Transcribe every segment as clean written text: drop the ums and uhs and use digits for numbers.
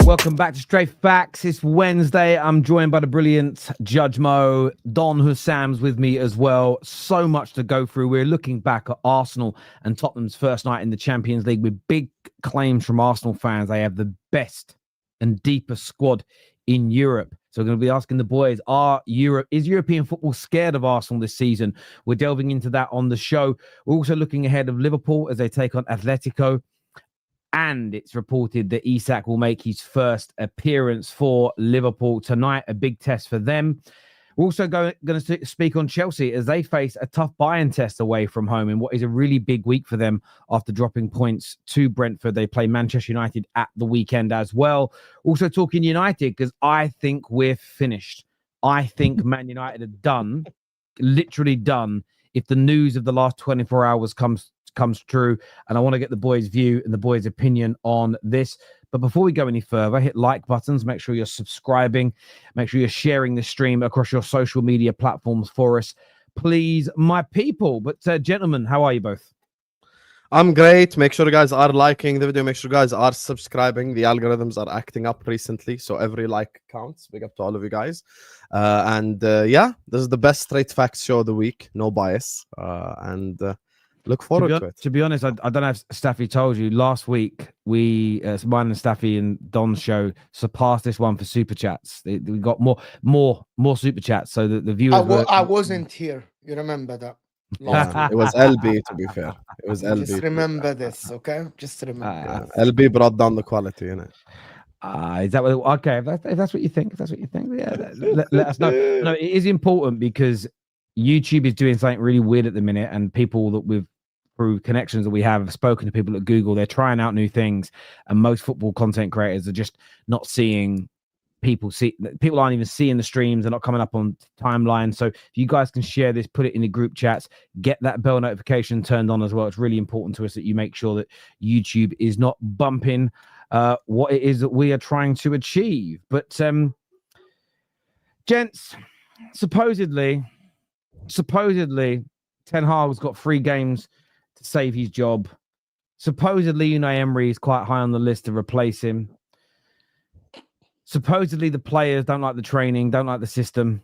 Welcome back to Straight Facts. It's Wednesday. I'm joined by the brilliant Judge Mo. Don Husam's with me as well. So much to go through. We're looking back at Arsenal and Tottenham's first night in the Champions League with big claims from Arsenal fans. They have the best and deepest squad in Europe. So we're going to be asking the boys, is European football scared of Arsenal this season? We're delving into that on the show. We're also looking ahead of Liverpool as they take on Atletico. And it's reported that Isak will make his first appearance for Liverpool tonight, a big test for them. We're also going to speak on Chelsea as they face a tough Bayern test away from home in what is a really big week for them after dropping points to Brentford. They play Manchester United at the weekend as well. Also talking United because I think we're finished. I think Man United are done, literally done, if the news of the last 24 hours comes true, and I want to get the boys' view and the boys' opinion on this. But before we go any further, hit like buttons, make sure you're subscribing, make sure you're sharing this stream across your social media platforms for us, please, my people. But gentlemen, how are you both? I'm great. Make sure you guys are liking the video. Make sure you guys are subscribing. The algorithms are acting up recently, so every like counts. Big up to all of you guys. Yeah, this is the best Straight Facts show of the week. No bias. Look forward to it. To be honest, I don't know if Staffy told you, last week we, mine and Staffy and Don's show surpassed this one for Superchats. We got more Superchats, so that the viewers I wasn't here. You remember that? Yeah, it was LB, to be fair. It was LB. Just remember this, okay? Just remember. LB brought down the quality, innit? Is that what? Okay, if that's what you think, yeah, let us know. No, it is important because YouTube is doing something really weird at the minute, and people that through connections that we have spoken to people at Google, they're trying out new things, and most football content creators are just not seeing people aren't even seeing the streams. They're not coming up on timeline. So if you guys can share this, put it in the group chats, get that bell notification turned on as well. It's really important to us that you make sure that YouTube is not bumping what it is that we are trying to achieve. But gents, supposedly Ten Hag's got 3 games to save his job. Supposedly Unai Emery is quite high on the list to replace him. Supposedly the players don't like the training, don't like the system,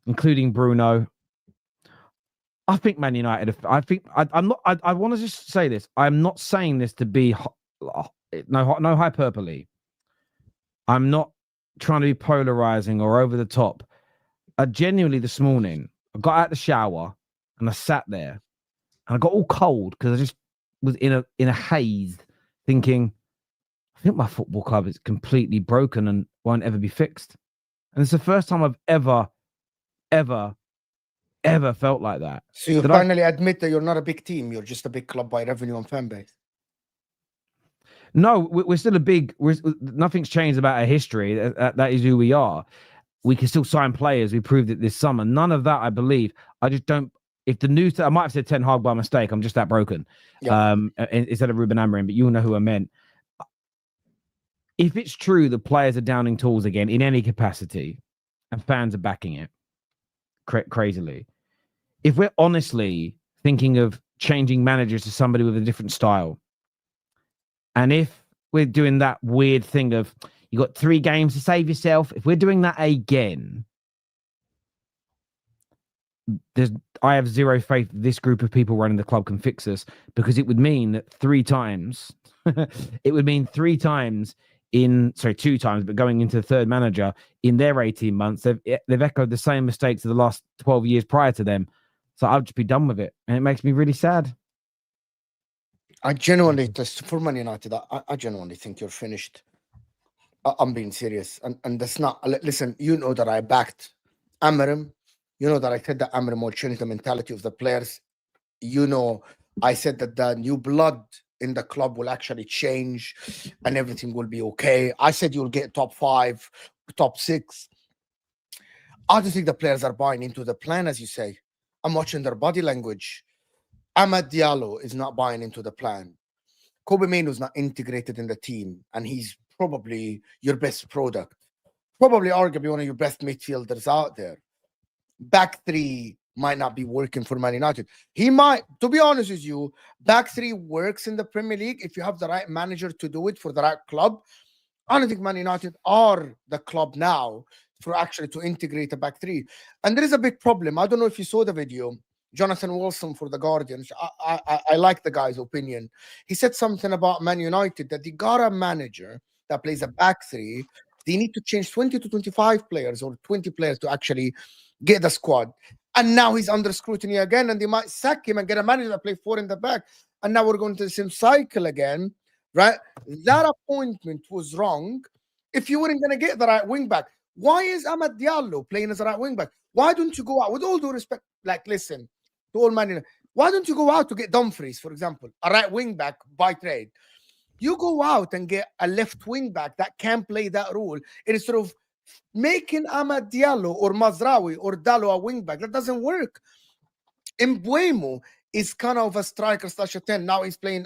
including Bruno. I think Man United, I want to just say this. I'm not saying this to be no hyperbole. I'm not trying to be polarizing or over the top. I genuinely this morning, I got out the shower and I sat there and I got all cold because I just was in a haze thinking, I think my football club is completely broken and won't ever be fixed. And it's the first time I've ever felt like that. So you finally admit that you're not a big team. You're just a big club by revenue and fan base. No, we're still nothing's changed about our history. That is who we are. We can still sign players. We proved it this summer. None of that, I believe. I just don't. If the news, I might have said Ten Hag by mistake. I'm just that broken. Yeah. Instead of Ruben Amorim, but you'll know who I meant. If it's true the players are downing tools again in any capacity, and fans are backing it crazily, if we're honestly thinking of changing managers to somebody with a different style, and if we're doing that weird thing of you got 3 games to save yourself, if we're doing that again, I have zero faith this group of people running the club can fix us, because it would mean that 3 times, it would mean 3 times 2 times, but going into the 3rd manager in their 18 months, they've echoed the same mistakes of the last 12 years prior to them. So I'll just be done with it. And it makes me really sad. I genuinely, for Man United, I genuinely think you're finished. I'm being serious. And that's not, listen, you know that I backed Amorim. You know that I said that Amorim will change the mentality of the players. You know, I said that the new blood in the club will actually change and everything will be okay. I said you'll get top 5, top 6. I don't think the players are buying into the plan, as you say. I'm watching their body language. Amad Diallo is not buying into the plan. Kobe Mainoo's not integrated in the team, and he's probably your best product. Probably arguably one of your best midfielders out there. Back 3 might not be working for Man United. He might, to be honest with you, back 3 works in the Premier League if you have the right manager to do it for the right club. I don't think Man United are the club now for actually to integrate a back three. And there is a big problem. I don't know if you saw the video. Jonathan Wilson for the Guardian. I like the guy's opinion. He said something about Man United that they got a manager that plays a back three. They need to change 20 to 25 players or 20 players to actually get the squad. And now he's under scrutiny again, and they might sack him and get a manager that play four in the back. And now we're going to the same cycle again, right? That appointment was wrong. If you weren't going to get the right wing back, why is Amad Diallo playing as a right wing back? Why don't you go out, with all due respect, like, listen, to all Man United, why don't you go out to get Dumfries, for example, a right wing back by trade? You go out and get a left wing back that can play that role instead of making Amad Diallo or Mazraoui or Dallo a wing back. That doesn't work. Mbuemo is kind of a striker slash a 10. Now he's playing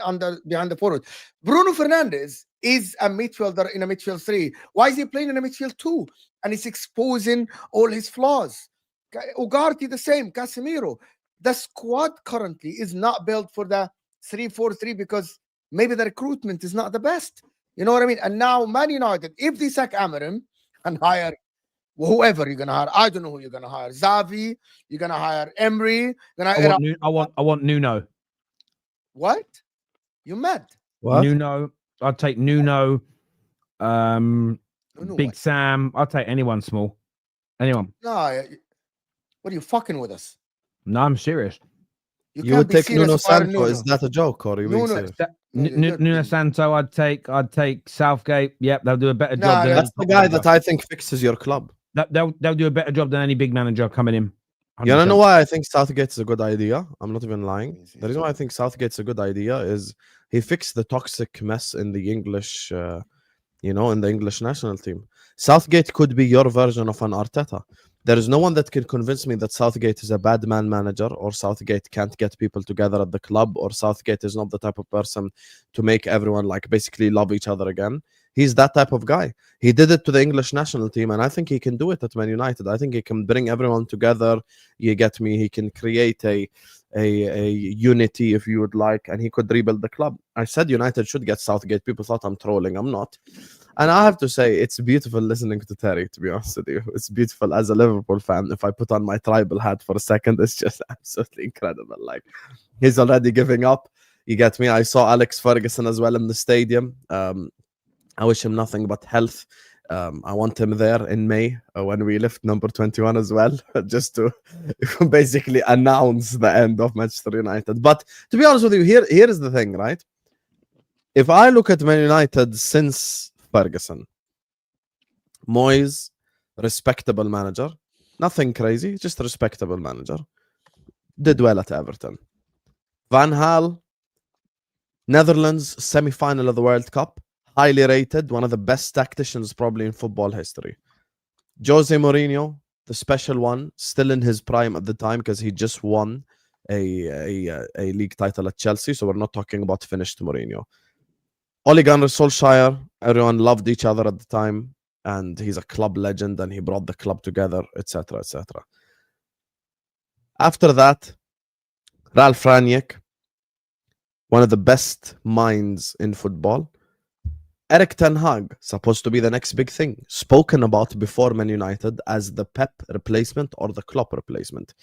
behind the forward. Bruno Fernandes is a midfielder in a midfield 3. Why is he playing in a midfield 2? And he's exposing all his flaws. Ugarte the same. Casemiro. The squad currently is not built for the 3-4-3 because maybe the recruitment is not the best. You know what I mean? And now Man United, if they sack Amorim and hire whoever you're gonna hire, I don't know who you're gonna hire. Xavi, you're gonna hire Emery. I want Nuno. What? You mad? What? Nuno. I'd take Nuno. Nuno Big what? Sam. I'll take anyone small. Anyone. No, what are you fucking with us? No, I'm serious. You can't would be take serious Nuno if I hire Santo. Is that a joke or are you being serious? Nuno Santo. I'd take Southgate. Yep, they'll do a better job. Than That's the guy that I think fixes your club. They'll do a better job than any big manager coming in. 100%. You don't know why I think Southgate's a good idea? I'm not even lying. The reason why I think Southgate's a good idea is he fixed the toxic mess in the English, in the English national team. Southgate could be your version of an Arteta. There is no one that can convince me that Southgate is a bad man manager, or Southgate can't get people together at the club, or Southgate is not the type of person to make everyone like basically love each other again. He's that type of guy. He did it to the English national team, and I think he can do it at Man United. I think he can bring everyone together. You get me? He can create a unity, if you would like, and he could rebuild the club. I said United should get Southgate. People thought I'm trolling. I'm not. And I have to say, it's beautiful listening to Terry, to be honest with you. It's beautiful as a Liverpool fan. If I put on my tribal hat for a second, it's just absolutely incredible. Like, he's already giving up. You get me? I saw Alex Ferguson as well in the stadium. I wish him nothing but health. I want him there in May when we lift number 21 as well, just to basically announce the end of Manchester United. But to be honest with you, here is the thing, right? If I look at Man United since Ferguson, Moyes, respectable manager, nothing crazy, just a respectable manager, did well at Everton. Van Gaal, Netherlands, semi-final of the World Cup, highly rated, one of the best tacticians probably in football history. Jose Mourinho, the special one, still in his prime at the time because he just won a league title at Chelsea, so we're not talking about finished Mourinho. Ole Gunnar Solskjaer, everyone loved each other at the time, and he's a club legend, and he brought the club together, etc., etc. After that, Ralf Rangnick, one of the best minds in football. Erik ten Hag, supposed to be the next big thing, spoken about before Man United as the Pep replacement or the Klopp replacement.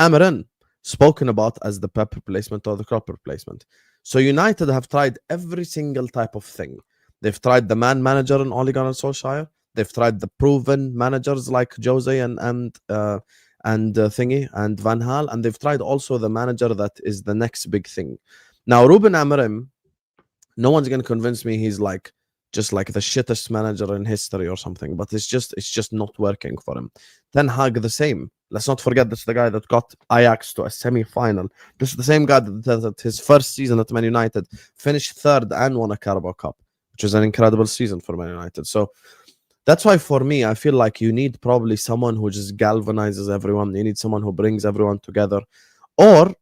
Amorim, spoken about as the Pep replacement or the Klopp replacement. So United have tried every single type of thing. They've tried the man manager in Ole Gunnar Solskjaer. They've tried the proven managers like Jose and Thingy and Van Gaal, and they've tried also the manager that is the next big thing. Now Ruben Amorim, no one's going to convince me he's like just like the shittest manager in history or something, but it's just not working for him. Ten Hag the same. Let's not forget this is the guy that got Ajax to a semi-final. This is the same guy that his first season at Man United finished third and won a Carabao Cup, which is an incredible season for Man United. So that's why for me, I feel like you need probably someone who just galvanizes everyone. You need someone who brings everyone together. Or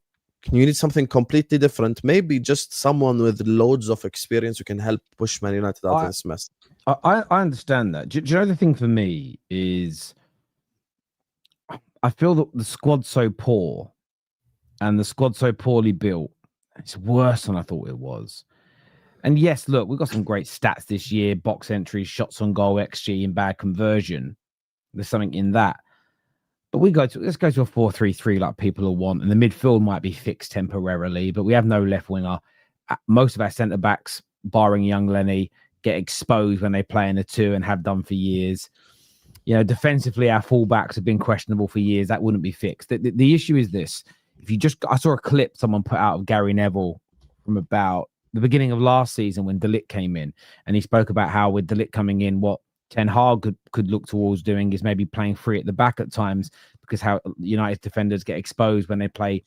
you need something completely different. Maybe just someone with loads of experience who can help push Man United out of this mess. I understand that. Do you know the thing for me is I feel that the squad's so poor and the squad's so poorly built. It's worse than I thought it was. And yes, look, we've got some great stats this year: box entries, shots on goal, XG, and bad conversion. There's something in that. But let's go to a 4-3-3 like people will want, and the midfield might be fixed temporarily. But we have no left winger. Most of our centre backs, barring young Lenny, get exposed when they play in a 2 and have done for years. You know, defensively, our fullbacks have been questionable for years. That wouldn't be fixed. The issue is this: I saw a clip someone put out of Gary Neville from about the beginning of last season when De Ligt came in, and he spoke about how with De Ligt coming in, what Ten Hag could look towards doing is maybe playing 3 at the back at times, because how United's defenders get exposed when they play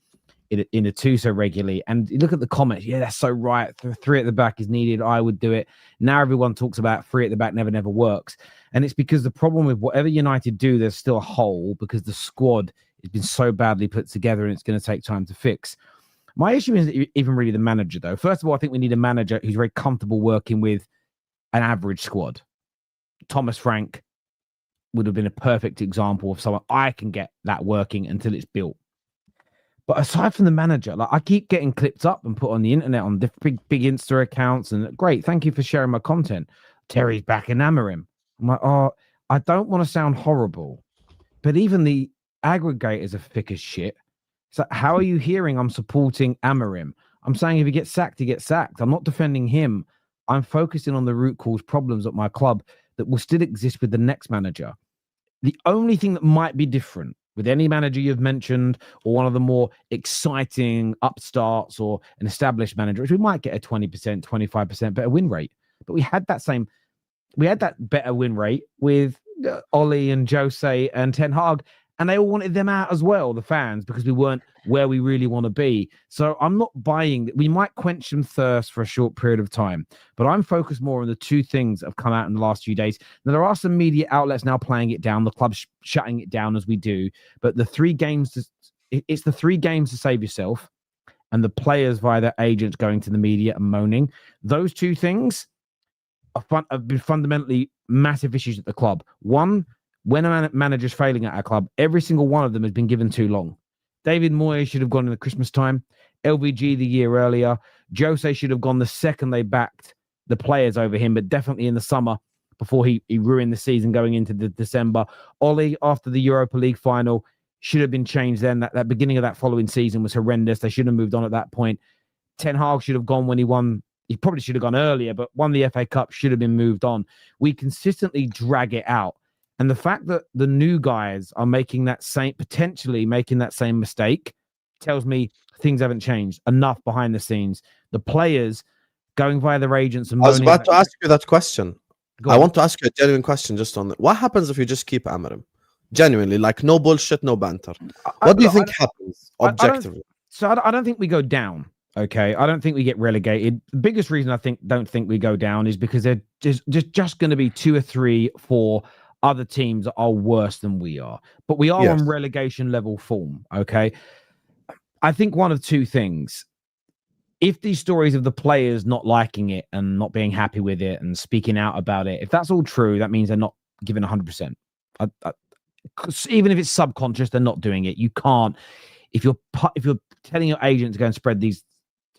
in a 2 so regularly. And you look at the comments, yeah, that's so right. 3 at the back is needed. I would do it. Now everyone talks about 3 at the back never works. And it's because the problem with whatever United do, there's still a hole because the squad has been so badly put together and it's going to take time to fix. My issue isn't even really the manager, though. First of all, I think we need a manager who's very comfortable working with an average squad. Thomas Frank would have been a perfect example of someone I can get that working until it's built. But aside from the manager, like I keep getting clipped up and put on the internet on big Insta accounts, and great, thank you for sharing my content. Terry's back in Amorim. I'm like, oh, I don't want to sound horrible, but even the aggregators are thick as shit. So how are you hearing I'm supporting Amorim? I'm saying if he gets sacked, he gets sacked. I'm not defending him. I'm focusing on the root cause problems at my club that will still exist with the next manager. The only thing that might be different with any manager you've mentioned, or one of the more exciting upstarts or an established manager, is we might get a 20%, 25% better win rate. But we had that better win rate with Ollie and Jose and Ten Hag, and they all wanted them out as well, the fans, because we weren't where we really want to be. So I'm not buying that. We might quench some thirst for a short period of time, but I'm focused more on the 2 things that have come out in the last few days. Now, there are some media outlets now playing it down, the club's shutting it down as we do, but it's the 3 games to save yourself and the players via their agents going to the media and moaning. Those 2 things have been fundamentally massive issues at the club. One, when a manager's failing at our club, every single one of them has been given too long. David Moyes should have gone in the Christmas time. LVG the year earlier. Jose should have gone the second they backed the players over him, but definitely in the summer before he ruined the season going into the December. Ollie, after the Europa League final, should have been changed then. That beginning of that following season was horrendous. They should have moved on at that point. Ten Hag should have gone when he won. He probably should have gone earlier, but won the FA Cup, should have been moved on. We consistently drag it out. And the fact that the new guys are potentially making that same mistake tells me things haven't changed enough behind the scenes. The players going via their agents and I was about to ask you that question. I want to ask you a genuine question just on that. What happens if you just keep Amorim? Genuinely, like no bullshit, no banter. What do you think happens objectively? I don't think we go down. Okay, I don't think we get relegated. The biggest reason I don't think we go down is because they're just going to be 2 or 3, 4 other teams that are worse than we are. But we are on relegation level form. Okay, I think one of 2 things. If these stories of the players not liking it and not being happy with it and speaking out about it, if that's all true, that means they're not giving 100%. Even if it's subconscious, they're not doing it. You can't. If you're telling your agent to go and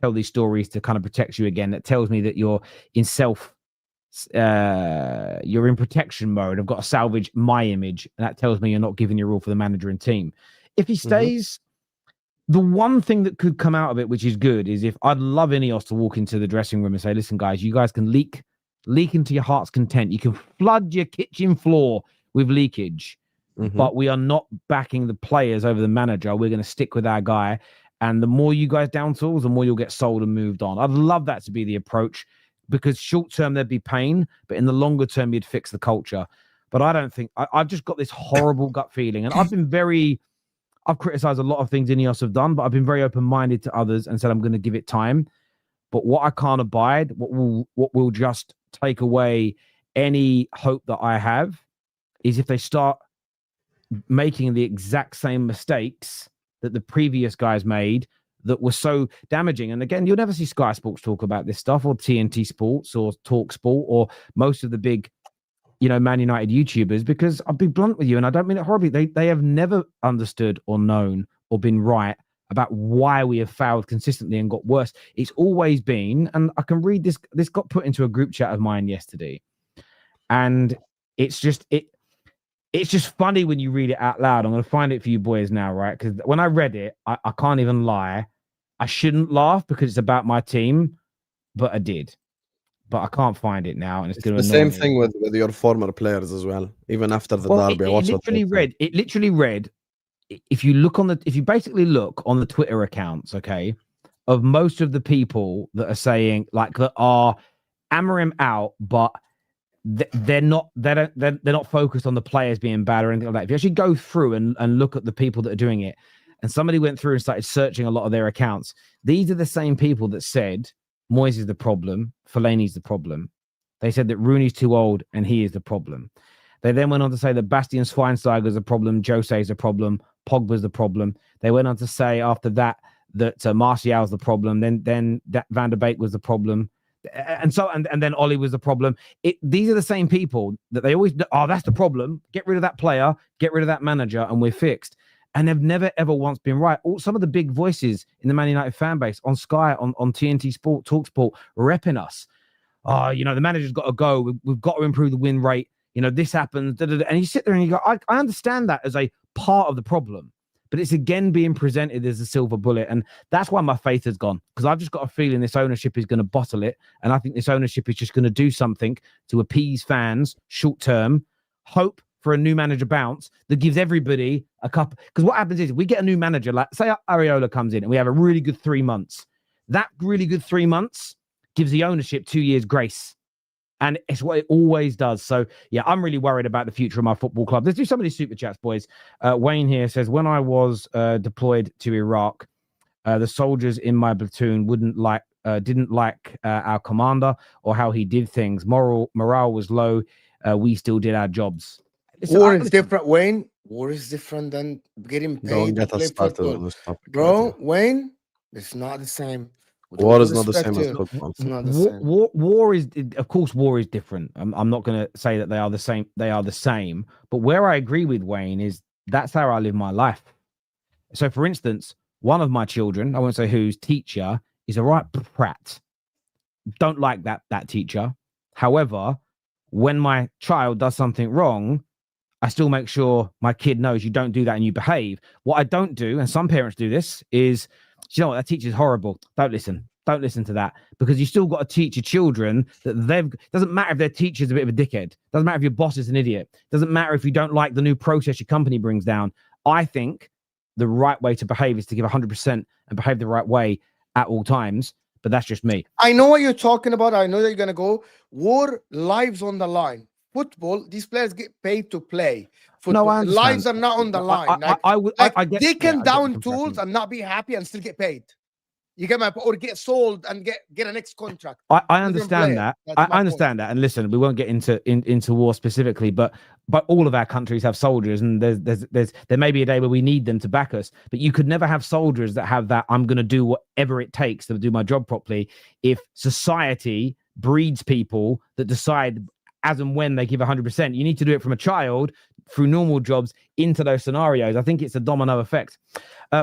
tell these stories to kind of protect you again, that tells me that you're in you're in protection mode. I've got to salvage my image, and that tells me you're not giving your all for the manager and team. If he stays, the one thing that could come out of it, which is good, is if I'd love Ineos to walk into the dressing room and say, listen, guys, you guys can leak into your heart's content. You can flood your kitchen floor with leakage, but we are not backing the players over the manager. We're going to stick with our guy. And the more you guys down tools, the more you'll get sold and moved on. I'd love that to be the approach, because short term there'd be pain, but in the longer term you'd fix the culture. But I don't think I've just got this horrible gut feeling, and I've criticized a lot of things Ineos have done, but I've been very open-minded to others and said I'm going to give it time. But what I can't abide, what will just take away any hope that I have, is if they start making the exact same mistakes that the previous guys made that were so damaging. And again, you'll never see Sky Sports talk about this stuff, or TNT Sports, or Talk Sport, or most of the big, Man United YouTubers, because I'll be blunt with you, and I don't mean it horribly. They have never understood or known or been right about why we have failed consistently and got worse. It's always been, and I can read this. This got put into a group chat of mine yesterday, and it's just funny when you read it out loud. I'm going to find it for you boys now, right? Because when I read it, I can't even lie. I shouldn't laugh because it's about my team, but I did. But I can't find it now, and it's going to the same thing with your former players as well. Even after the derby, it literally read. If you basically look on the Twitter accounts, okay, of most of the people that are saying like that are Amorim out, but they're not focused on the players being bad or anything like that. If you actually go through and look at the people that are doing it, and somebody went through and started searching a lot of their accounts, these are the same people that said Moyes is the problem, Fellaini's the problem. They said that Rooney's too old and he is the problem. They then went on to say that Bastian Schweinsteiger's a problem, Jose is a problem, Pogba's the problem. They went on to say after that Martial's the problem, then that Van der Beek was the problem, and then Ollie was the problem. These are the same people that they always, that's the problem. Get rid of that player, get rid of that manager, and we're fixed. And they've never ever once been right. Some of the big voices in the Man United fan base on Sky, on TNT Sport, TalkSport, repping us. The manager's got to go. We've got to improve the win rate. This happens. And you sit there and you go, I understand that as a part of the problem, but it's again being presented as a silver bullet. And that's why my faith has gone, because I've just got a feeling this ownership is going to bottle it. And I think this ownership is just going to do something to appease fans short term, hope for a new manager bounce that gives everybody a cup. Because what happens is we get a new manager, like say Areola comes in and we have a really good 3 months. That really good 3 months gives the ownership 2 years grace. And it's what it always does. So, yeah, I'm really worried about the future of my football club. Let's do some of these super chats, boys. Wayne here says, when I was deployed to Iraq, the soldiers in my platoon didn't like our commander or how he did things. Morale was low. We still did our jobs. War is different, Wayne. War is different than getting paid. Don't get us started on this topic, bro. Wayne, it's not the same. War is not the same as football. It's not the same. War is, of course, war is different. I'm not going to say that they are the same. They are the same. But where I agree with Wayne is that's how I live my life. So, for instance, one of my children, I won't say whose, teacher is a right prat. Don't like that teacher. However, when my child does something wrong, I still make sure my kid knows you don't do that and you behave. What I don't do, and some parents do this, is, you know what, that teacher's horrible. Don't listen to that, because you still got to teach your children that doesn't matter if their teacher's a bit of a dickhead. Doesn't matter if your boss is an idiot. Doesn't matter if you don't like the new process your company brings down. I think the right way to behave is to give 100% and behave the right way at all times. But that's just me. I know what you're talking about. I know that you're going to go. War, lives on the line. Football, these players get paid to play. Football, no, lives are not on the line. I get, they can down tools and not be happy and still get paid. You get my point, or get sold and get an next contract. I understand that. I understand that. And listen, we won't get into war specifically, but all of our countries have soldiers, and there may be a day where we need them to back us. But you could never have soldiers that have that, I'm going to do whatever it takes to do my job properly, if society breeds people that decide as and when they give 100%. You need to do it from a child through normal jobs into those scenarios. I think it's a domino effect.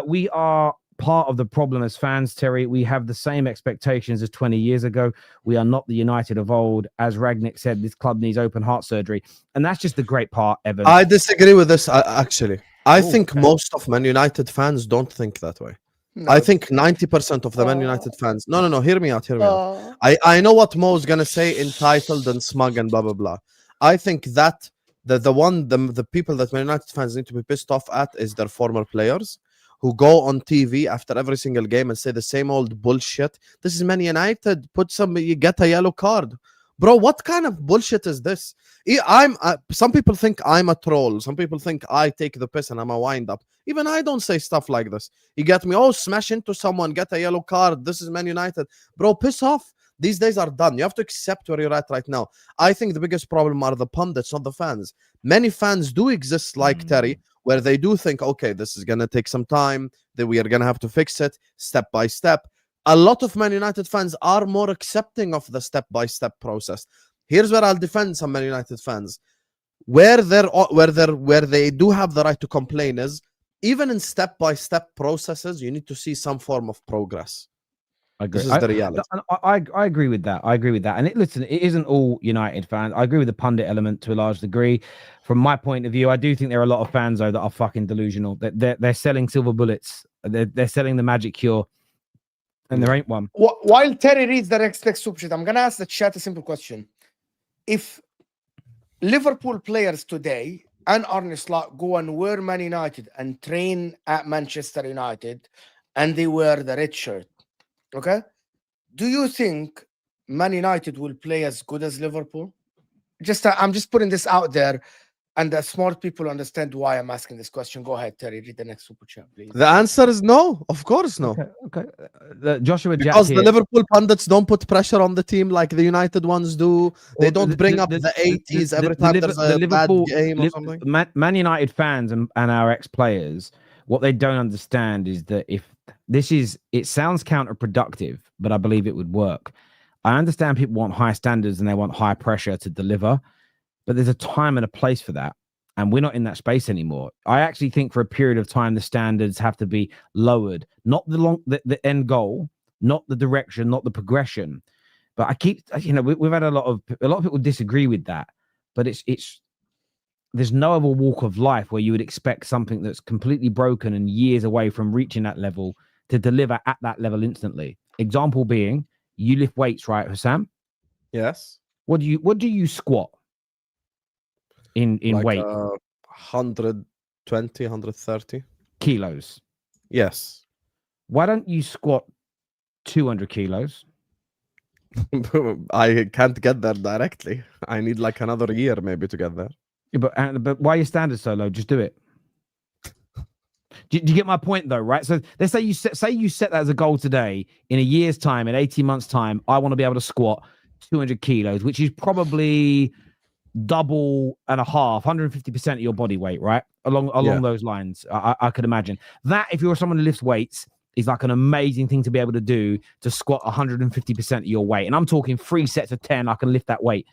We are part of the problem as fans, Terry. We have the same expectations as 20 years ago. We are not the United of old. As Ragnick said, this club needs open heart surgery. And that's just the great part, Evan. I disagree with this, actually. I think most of Man United fans don't think that way. No. I think 90% of the Man United fans... No, hear me out. I know what Mo's going to say, entitled and smug and blah, blah, blah. I think that the people that Man United fans need to be pissed off at is their former players, who go on TV after every single game and say the same old bullshit. This is Man United. You get a yellow card. Bro, what kind of bullshit is this? Some people think I'm a troll. Some people think I take the piss and I'm a wind-up. Even I don't say stuff like this. You get me? Oh, smash into someone, get a yellow card. This is Man United. Bro, piss off. These days are done. You have to accept where you're at right now. I think the biggest problem are the pundits, not the fans. Many fans do exist like Terry, where they do think, okay, this is going to take some time, that we are going to have to fix it step by step. A lot of Man United fans are more accepting of the step-by-step process. Here's where I'll defend some Man United fans. Where they do have the right to complain is even in step-by-step processes, you need to see some form of progress. I agree. This is the reality. I agree with that. I agree with that. And listen, it isn't all United fans. I agree with the pundit element to a large degree. From my point of view, I do think there are a lot of fans though that are fucking delusional. They're selling silver bullets. They're selling the magic cure, and there ain't one. While Terry reads the next super chat, I'm gonna ask the chat a simple question: if Liverpool players today and Arne Slot go and wear Man United and train at Manchester United, and they wear the red shirt, okay, do you think Man United will play as good as Liverpool? I'm just putting this out there, and the smart people understand why I'm asking this question. Go ahead, Terry. Read the next super chat, please. The answer is no. Of course, no. Okay. Joshua Jack Because here. the Liverpool pundits don't put pressure on the team like the United ones do. They don't bring up the 80s every time there's a bad game or something. Man United fans and our ex-players, what they don't understand is that if it sounds counterproductive, but I believe it would work. I understand people want high standards and they want high pressure to deliver, but there's a time and a place for that. And we're not in that space anymore. I actually think for a period of time, the standards have to be lowered, not the end goal, not the direction, not the progression. But I keep, we've had a lot of people disagree with that, but there's no other walk of life where you would expect something that's completely broken and years away from reaching that level to deliver at that level instantly. Example being, you lift weights, right, Husam? Yes. What do you squat in like weight? 120, 130 kilos. Yes. Why don't you squat 200 kilos? I can't get there directly. I need like another year maybe to get there. Yeah, but why are your standards so low? Just do it. Do you get my point though, right? So let's say you set that as a goal today. In a year's time, in 18 months' time, I want to be able to squat 200 kilos, which is probably double and a half, 150% of your body weight, right? Along those lines, I could imagine that if you're someone who lifts weights, is like an amazing thing to be able to do, to squat 150% of your weight. And I'm talking 3 sets of 10. I can lift that weight.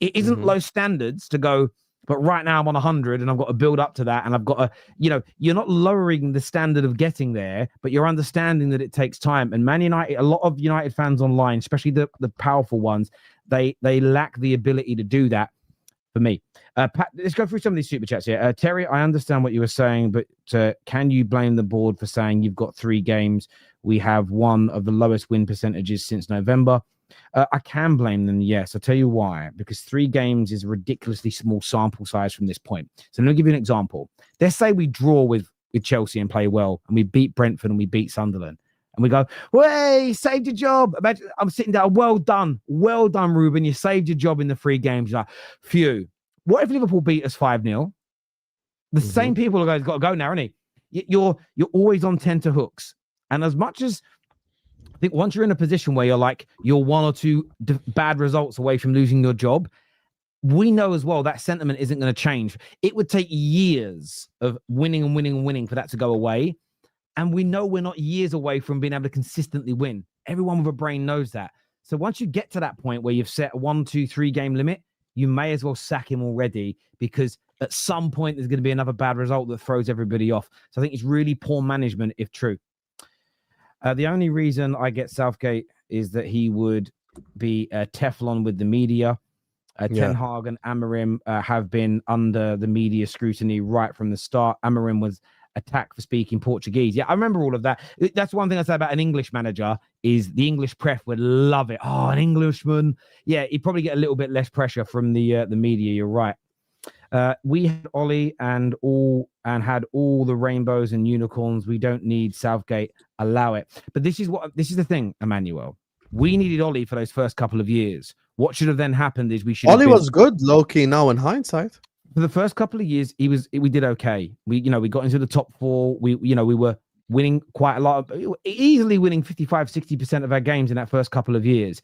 It isn't low standards to go, but right now I'm on 100 and I've got to build up to that. And I've got to, you're not lowering the standard of getting there, but you're understanding that it takes time. And Man United, a lot of United fans online, especially the powerful ones, they lack the ability to do that for me. Pat, let's go through some of these super chats here. Terry, I understand what you were saying, but can you blame the board for saying you've got 3 games? We have one of the lowest win percentages since November. I can blame them, yes. I'll tell you why. Because 3 games is a ridiculously small sample size from this point. So let me give you an example. Let's say we draw with Chelsea and play well, and we beat Brentford and we beat Sunderland. And we go, hey, saved your job. Imagine I'm sitting there, well done, Ruben. You saved your job in the 3 games. You're like, phew. What if Liverpool beat us 5-0? The same people have got to go now, isn't he? You're always on tenterhooks. And as much as I think once you're in a position where you're 1 or 2 bad results away from losing your job, we know as well that sentiment isn't going to change. It would take years of winning and winning and winning for that to go away. And we know we're not years away from being able to consistently win. Everyone with a brain knows that. So once you get to that point where you've set a 1, 2, 3 game limit, you may as well sack him already, because at some point there's going to be another bad result that throws everybody off. So I think it's really poor management if true. The only reason I get Southgate is that he would be Teflon with the media. Ten Hag and Amorim have been under the media scrutiny right from the start. Amorim was attacked for speaking Portuguese. Yeah, I remember all of that. That's one thing I say about an English manager is the English press would love it. Oh, an Englishman. Yeah, he'd probably get a little bit less pressure from the media. You're right. We had Ollie and had all the rainbows and unicorns. We don't need Southgate. Allow it. But this is the thing, Emmanuel. We needed Ollie for those first couple of years. What should have then happened is we should. Ollie was good, low-key, now in hindsight. For the first couple of years, we did okay. We got into the top 4. We were winning quite a lot, easily winning 55-60% of our games in that first couple of years.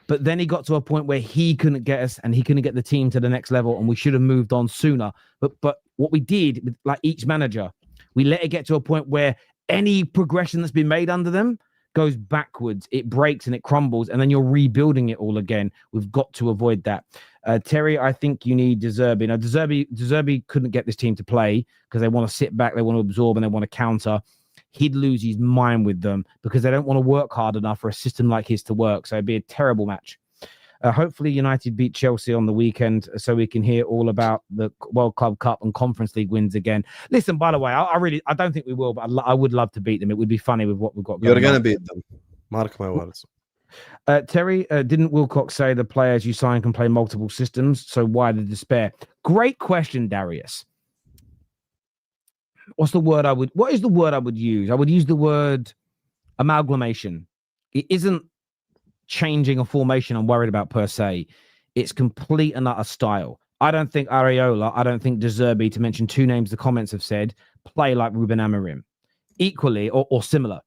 But then he got to a point where he couldn't get us and he couldn't get the team to the next level, and we should have moved on sooner. But what we did with like each manager, we let it get to a point where any progression that's been made under them goes backwards, it breaks and it crumbles, and then you're rebuilding it all again. We've got to avoid that. Terry, I think you need De Zerbi. Now, De Zerbi couldn't get this team to play because they want to sit back, they want to absorb, and they want to counter. He'd lose his mind with them because they don't want to work hard enough for a system like his to work. So it'd be a terrible match. Hopefully United beat Chelsea on the weekend so we can hear all about the World Club Cup and Conference League wins again. Listen, by the way, I don't think we will, but I would love to beat them. It would be funny with what we've got going on. You're going to beat them. Mark my words. Terry, didn't Wilcox say the players you sign can play multiple systems? So why the despair? Great question, Darius. What is the word I would use? I would use the word amalgamation. It isn't changing a formation I'm worried about per se. It's complete and utter style. I don't think Areola, I don't think De Zerbi, to mention two names the comments have said, play like Ruben Amorim. Equally or similar.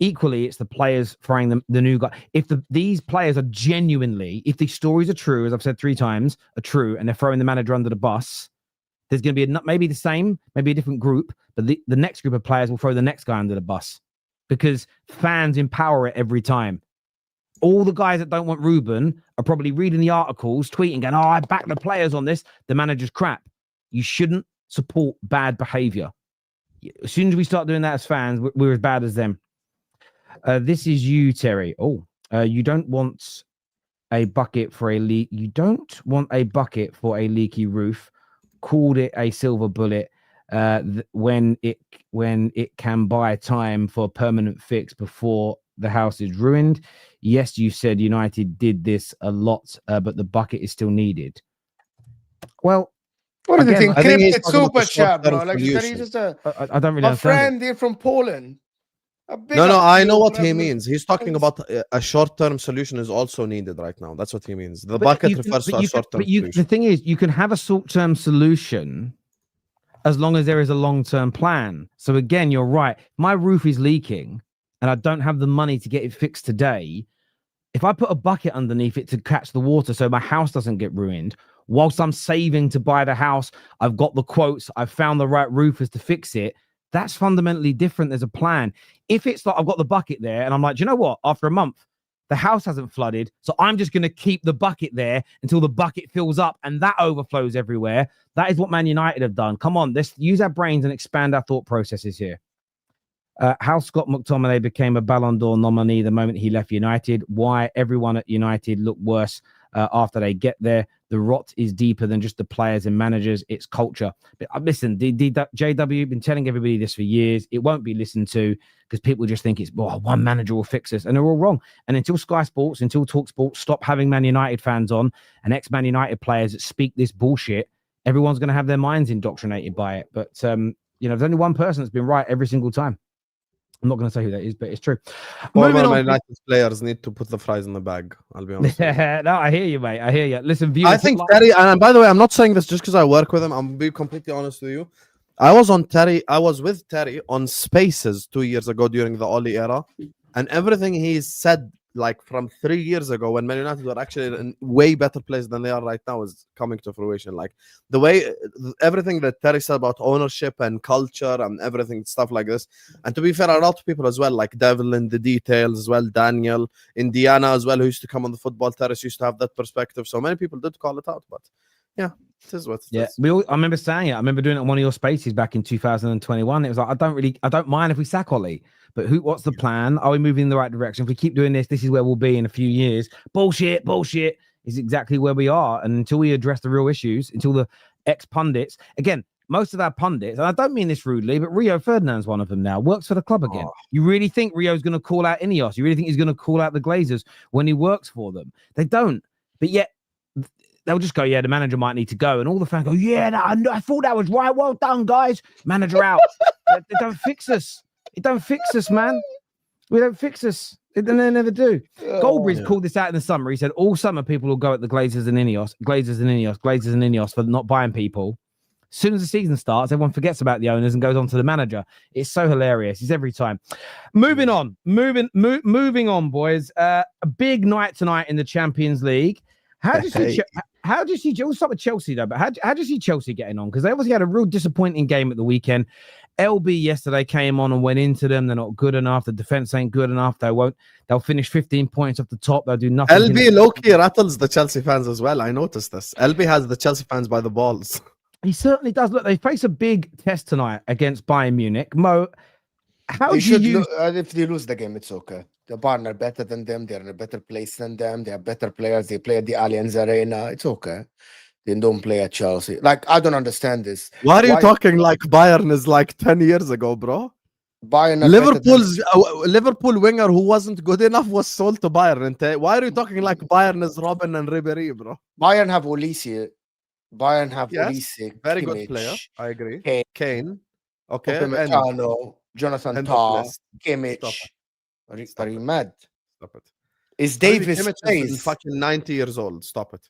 Equally, it's the players throwing the new guy. If these players are genuinely, if these stories are true, as I've said 3 times, are true, and they're throwing the manager under the bus, there's going to be maybe the same, maybe a different group, but the next group of players will throw the next guy under the bus because fans empower it every time. All the guys that don't want Ruben are probably reading the articles, tweeting, going, I back the players on this. The manager's crap. You shouldn't support bad behavior. As soon as we start doing that as fans, we're as bad as them. This is you, Terry. You don't want a bucket for a leak. You don't want a bucket for a leaky roof. Called it a silver bullet when it can buy time for a permanent fix before the house is ruined. Yes, you said United did this a lot, but the bucket is still needed. Well, what do you think? Cryptic super chat, bro. Like he's just I don't really understand. Friend here from Poland. No, I know what he means. He's talking about a short-term solution is also needed right now. That's what he means. The bucket refers to a short-term solution. The thing is, you can have a short-term solution as long as there is a long-term plan. So again, you're right. My roof is leaking and I don't have the money to get it fixed today. If I put a bucket underneath it to catch the water so my house doesn't get ruined, whilst I'm saving to buy the house, I've got the quotes, I've found the right roofers to fix it. That's fundamentally different. There's a plan. If it's like I've got the bucket there and I'm like, do you know what? After a month, the house hasn't flooded. So I'm just going to keep the bucket there until the bucket fills up and that overflows everywhere. That is what Man United have done. Come on, let's use our brains and expand our thought processes here. How Scott McTominay became a Ballon d'Or nominee the moment he left United. Why everyone at United look worse after they get there. The rot is deeper than just the players and managers. It's culture. But listen, JW, been telling everybody this for years. It won't be listened to because people just think it's, one manager will fix this. And they're all wrong. And until Sky Sports, until Talk Sports stop having Man United fans on and ex-Man United players that speak this bullshit, everyone's going to have their minds indoctrinated by it. But, there's only one person that's been right every single time. I'm not going to say who that is, but it's true. Moving on, United players need to put the fries in the bag. I'll be honest. No, I hear you, mate. I hear you. Listen, viewers, I think Terry, and by the way, I'm not saying this just because I work with him. I'm being completely honest with you. I was with Terry on Spaces 2 years ago during the Oli era, and everything he said, like from 3 years ago, when Man United were actually in way better place than they are right now, is coming to fruition. Like the way everything that Terry said about ownership and culture and everything, stuff like this. And to be fair, a lot of people as well, like Devil in the Details as well, Daniel, Indiana as well, who used to come on the Football Terrace, used to have that perspective. So many people did call it out, but yeah, it is what it is. I remember saying it. I remember doing it on one of your spaces back in 2021. It was like, I don't mind if we sack Oli. But what's the plan? Are we moving in the right direction? If we keep doing this is where we'll be in a few years. Bullshit is exactly where we are. And until we address the real issues, until the ex-pundits, again, most of our pundits, and I don't mean this rudely, but Rio Ferdinand's one of them now, works for the club again. You really think Rio's going to call out Ineos? You really think he's going to call out the Glazers when he works for them? They don't. But yet, they'll just go, the manager might need to go. And all the fans go, I thought that was right. Well done, guys. Manager out. They don't fix us. It don't fix us, man. We don't fix us. They never do. Goldbridge called this out in the summer. He said all summer people will go at the Glazers and Ineos for not buying people. As soon as the season starts, everyone forgets about the owners and goes on to the manager. It's so hilarious. It's every time. Moving on, boys. A big night tonight in the Champions League. How How do you see? We'll start with Chelsea though. But how do you see Chelsea getting on? Because they obviously had a real disappointing game at the weekend. LB yesterday came on and went into them. They're not good enough. The defense ain't good enough. They'll finish 15 points off the top. They'll do nothing. LB low-key rattles the Chelsea fans as well. I noticed this. LB has the Chelsea fans by the balls. He certainly does. Look, they face a big test tonight against Bayern Munich. Mo, how do you? If they lose the game, it's okay. The Bayern are better than them. They're in a better place than them. They have better players. They play at the Allianz Arena. It's okay. They don't play at Chelsea. Like, I don't understand this. Why are you talking like Bayern is like 10 years ago, bro? Bayern Liverpool winger who wasn't good enough was sold to Bayern. Why are you talking like Bayern is Robin and Ribéry, bro? Bayern have Olise. Olise. Very Kimmich, good player. I agree. Kane. Okay. Jonathan Tah. Kimmich. Are you mad? Stop it. Is Davis is fucking 90 years old? Stop it.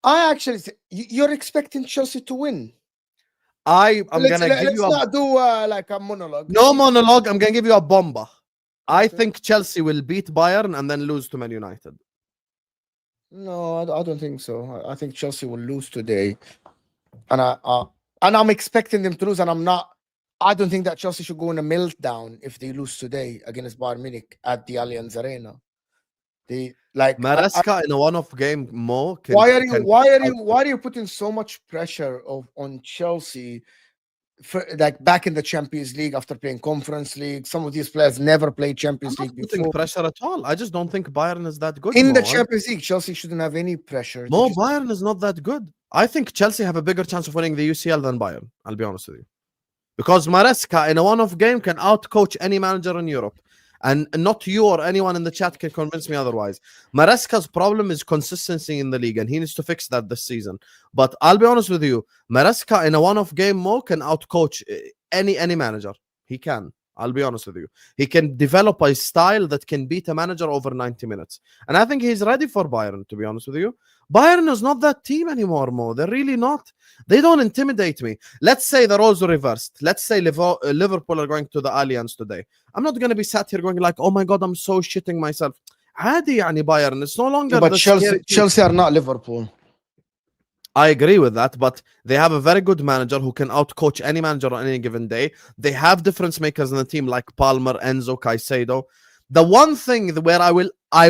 I actually you're expecting Chelsea to win. I'm gonna give you not do like a monologue. No monologue. I'm gonna give you a bomba. I think Chelsea will beat Bayern and then lose to Man United. No, I don't think so. I think Chelsea will lose today, and I'm expecting them to lose. And I don't think that Chelsea should go in a meltdown if they lose today against Bayern Munich at the Allianz Arena. They like Maresca in a one-off game more. Why are you putting so much pressure on Chelsea? For, like back in the Champions League after playing Conference League, some of these players never played Champions League before. Putting pressure at all. I just don't think Bayern is that good. In the Champions League, Chelsea shouldn't have any pressure. Bayern is not that good. I think Chelsea have a bigger chance of winning the UCL than Bayern. I'll be honest with you, because Maresca in a one-off game can outcoach any manager in Europe. And not you or anyone in the chat can convince me otherwise. Maresca's problem is consistency in the league, and he needs to fix that this season. But I'll be honest with you, Maresca in a one-off game more can outcoach any manager. He can. I'll be honest with you. He can develop a style that can beat a manager over 90 minutes. And I think he's ready for Bayern, to be honest with you. Bayern is not that team anymore, Mo. They're really not. They don't intimidate me. Let's say the roles are reversed. Let's say Liverpool are going to the Allianz today. I'm not going to be sat here going like, oh my God, I'm so shitting myself. عادي يعني Bayern. It's no longer. But Chelsea are not Liverpool. I agree with that, but they have a very good manager who can outcoach any manager on any given day. They have difference makers in the team like Palmer, Enzo, Caicedo. The one thing where I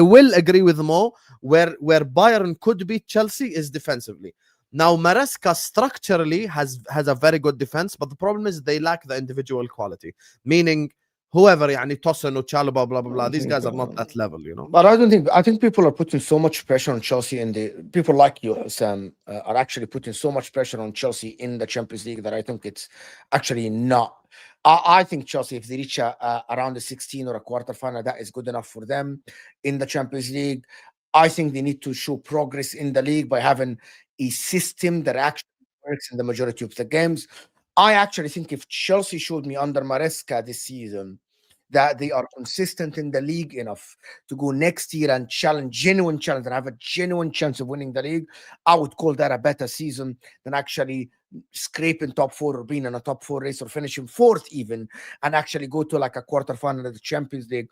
will agree with Mo, where Bayern could beat Chelsea is defensively. Now Maresca structurally has a very good defense, but the problem is they lack the individual quality. Meaning whoever, yani Tosin, Chalobah, blah blah blah, these guys are not that level, you know. But I think people are putting so much pressure on Chelsea, and people like you, Husam, are actually putting so much pressure on Chelsea in the Champions League that I think it's actually not. I think Chelsea, if they reach around the 16 or a quarterfinal, that is good enough for them in the Champions League. I think they need to show progress in the league by having a system that actually works in the majority of the games. I actually think if Chelsea showed me under Maresca this season that they are consistent in the league enough to go next year and genuine challenge, and have a genuine chance of winning the league, I would call that a better season than actually scraping top 4 or being in a top 4 race or finishing 4th even, and actually go to like a quarterfinal of the Champions League.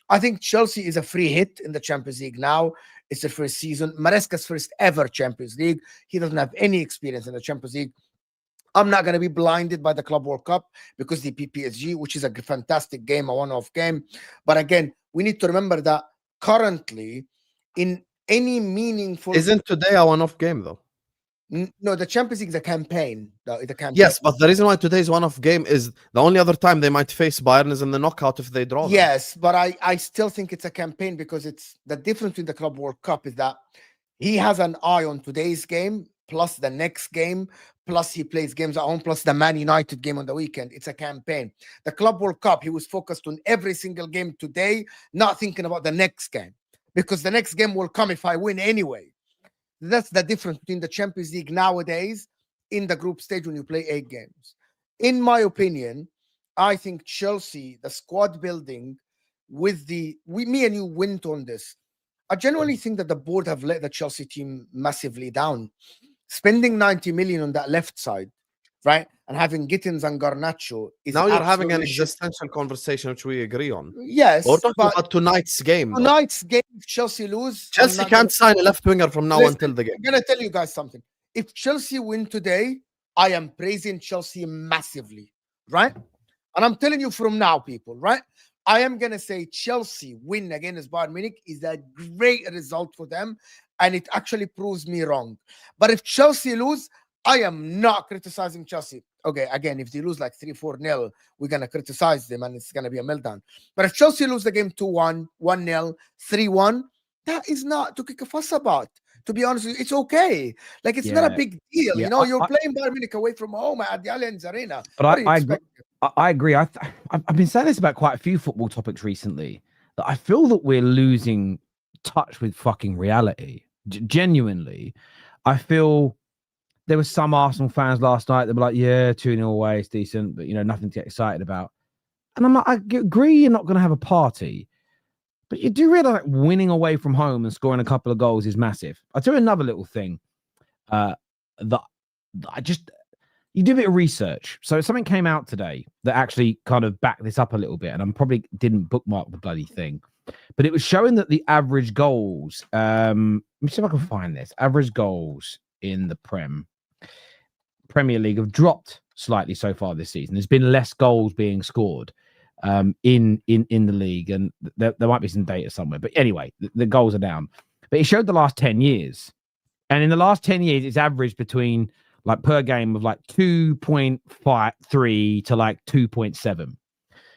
I think Chelsea is a free hit in the Champions League now. It's the first season. Maresca's first ever Champions League. He doesn't have any experience in the Champions League. I'm not going to be blinded by the Club World Cup because they beat PSG, which is a fantastic game, a one-off game. But again, we need to remember that currently in any meaningful... Isn't today a one-off game, though? No, the Champions League is a campaign. Yes, but the reason why today's one-off game is the only other time they might face Bayern is in the knockout if they draw them. Yes, but I still think it's a campaign because it's the difference with the Club World Cup is that he has an eye on today's game plus the next game, plus he plays games at home, plus the Man United game on the weekend. It's a campaign. The Club World Cup, he was focused on every single game today, not thinking about the next game, because the next game will come if I win anyway. That's the difference between the Champions League nowadays in the group stage when you play 8 games. In my opinion, I think Chelsea, the squad building with me and you went on this. I genuinely think that the board have let the Chelsea team massively down. Spending 90 million on that left side right? And having Gittins and Garnacho is Now you're having an absolutely shit. existential conversation, which we agree on. Yes, We're talking but about tonight's game. Though. tonight's game, if Chelsea lose, I'm Chelsea not can't sign a left winger from now Listen, until the game. I'm gonna tell you guys something. If Chelsea win today, I am praising Chelsea massively, right? And I'm telling you from now, people, right? I am gonna say Chelsea win against Bayern Munich is a great result for them, and it actually proves me wrong. But if Chelsea lose, I am not criticizing Chelsea. Okay, again, if they lose like 3-4-0, we're gonna criticize them and it's gonna be a meltdown. But if Chelsea lose the game 2-1, 1-0, 3-1, that is not to kick a fuss about. To be honest with you, it's okay. Like, it's not a big deal. You know, you're playing Bayern Munich away from home at the Allianz Arena. But I agree. I've been saying this about quite a few football topics recently, that I feel that we're losing touch with fucking reality. Genuinely, I feel there were some Arsenal fans last night that were like, yeah, 2-0 away, it's decent, but, you know, nothing to get excited about. And I'm like, I agree you're not going to have a party, but you do realize like, winning away from home and scoring a couple of goals is massive. I'll tell you another little thing that I just... You do a bit of research. So something came out today that actually kind of backed this up a little bit, and I probably didn't bookmark the bloody thing, but it was showing that the average goals, let me see if I can find this, average goals in the Premier League have dropped slightly so far this season. There's been less goals being scored in the league, and there might be some data somewhere. But anyway, the goals are down. But it showed the last 10 years. And in the last 10 years, it's averaged between like per game of like 2.53 to like 2.7.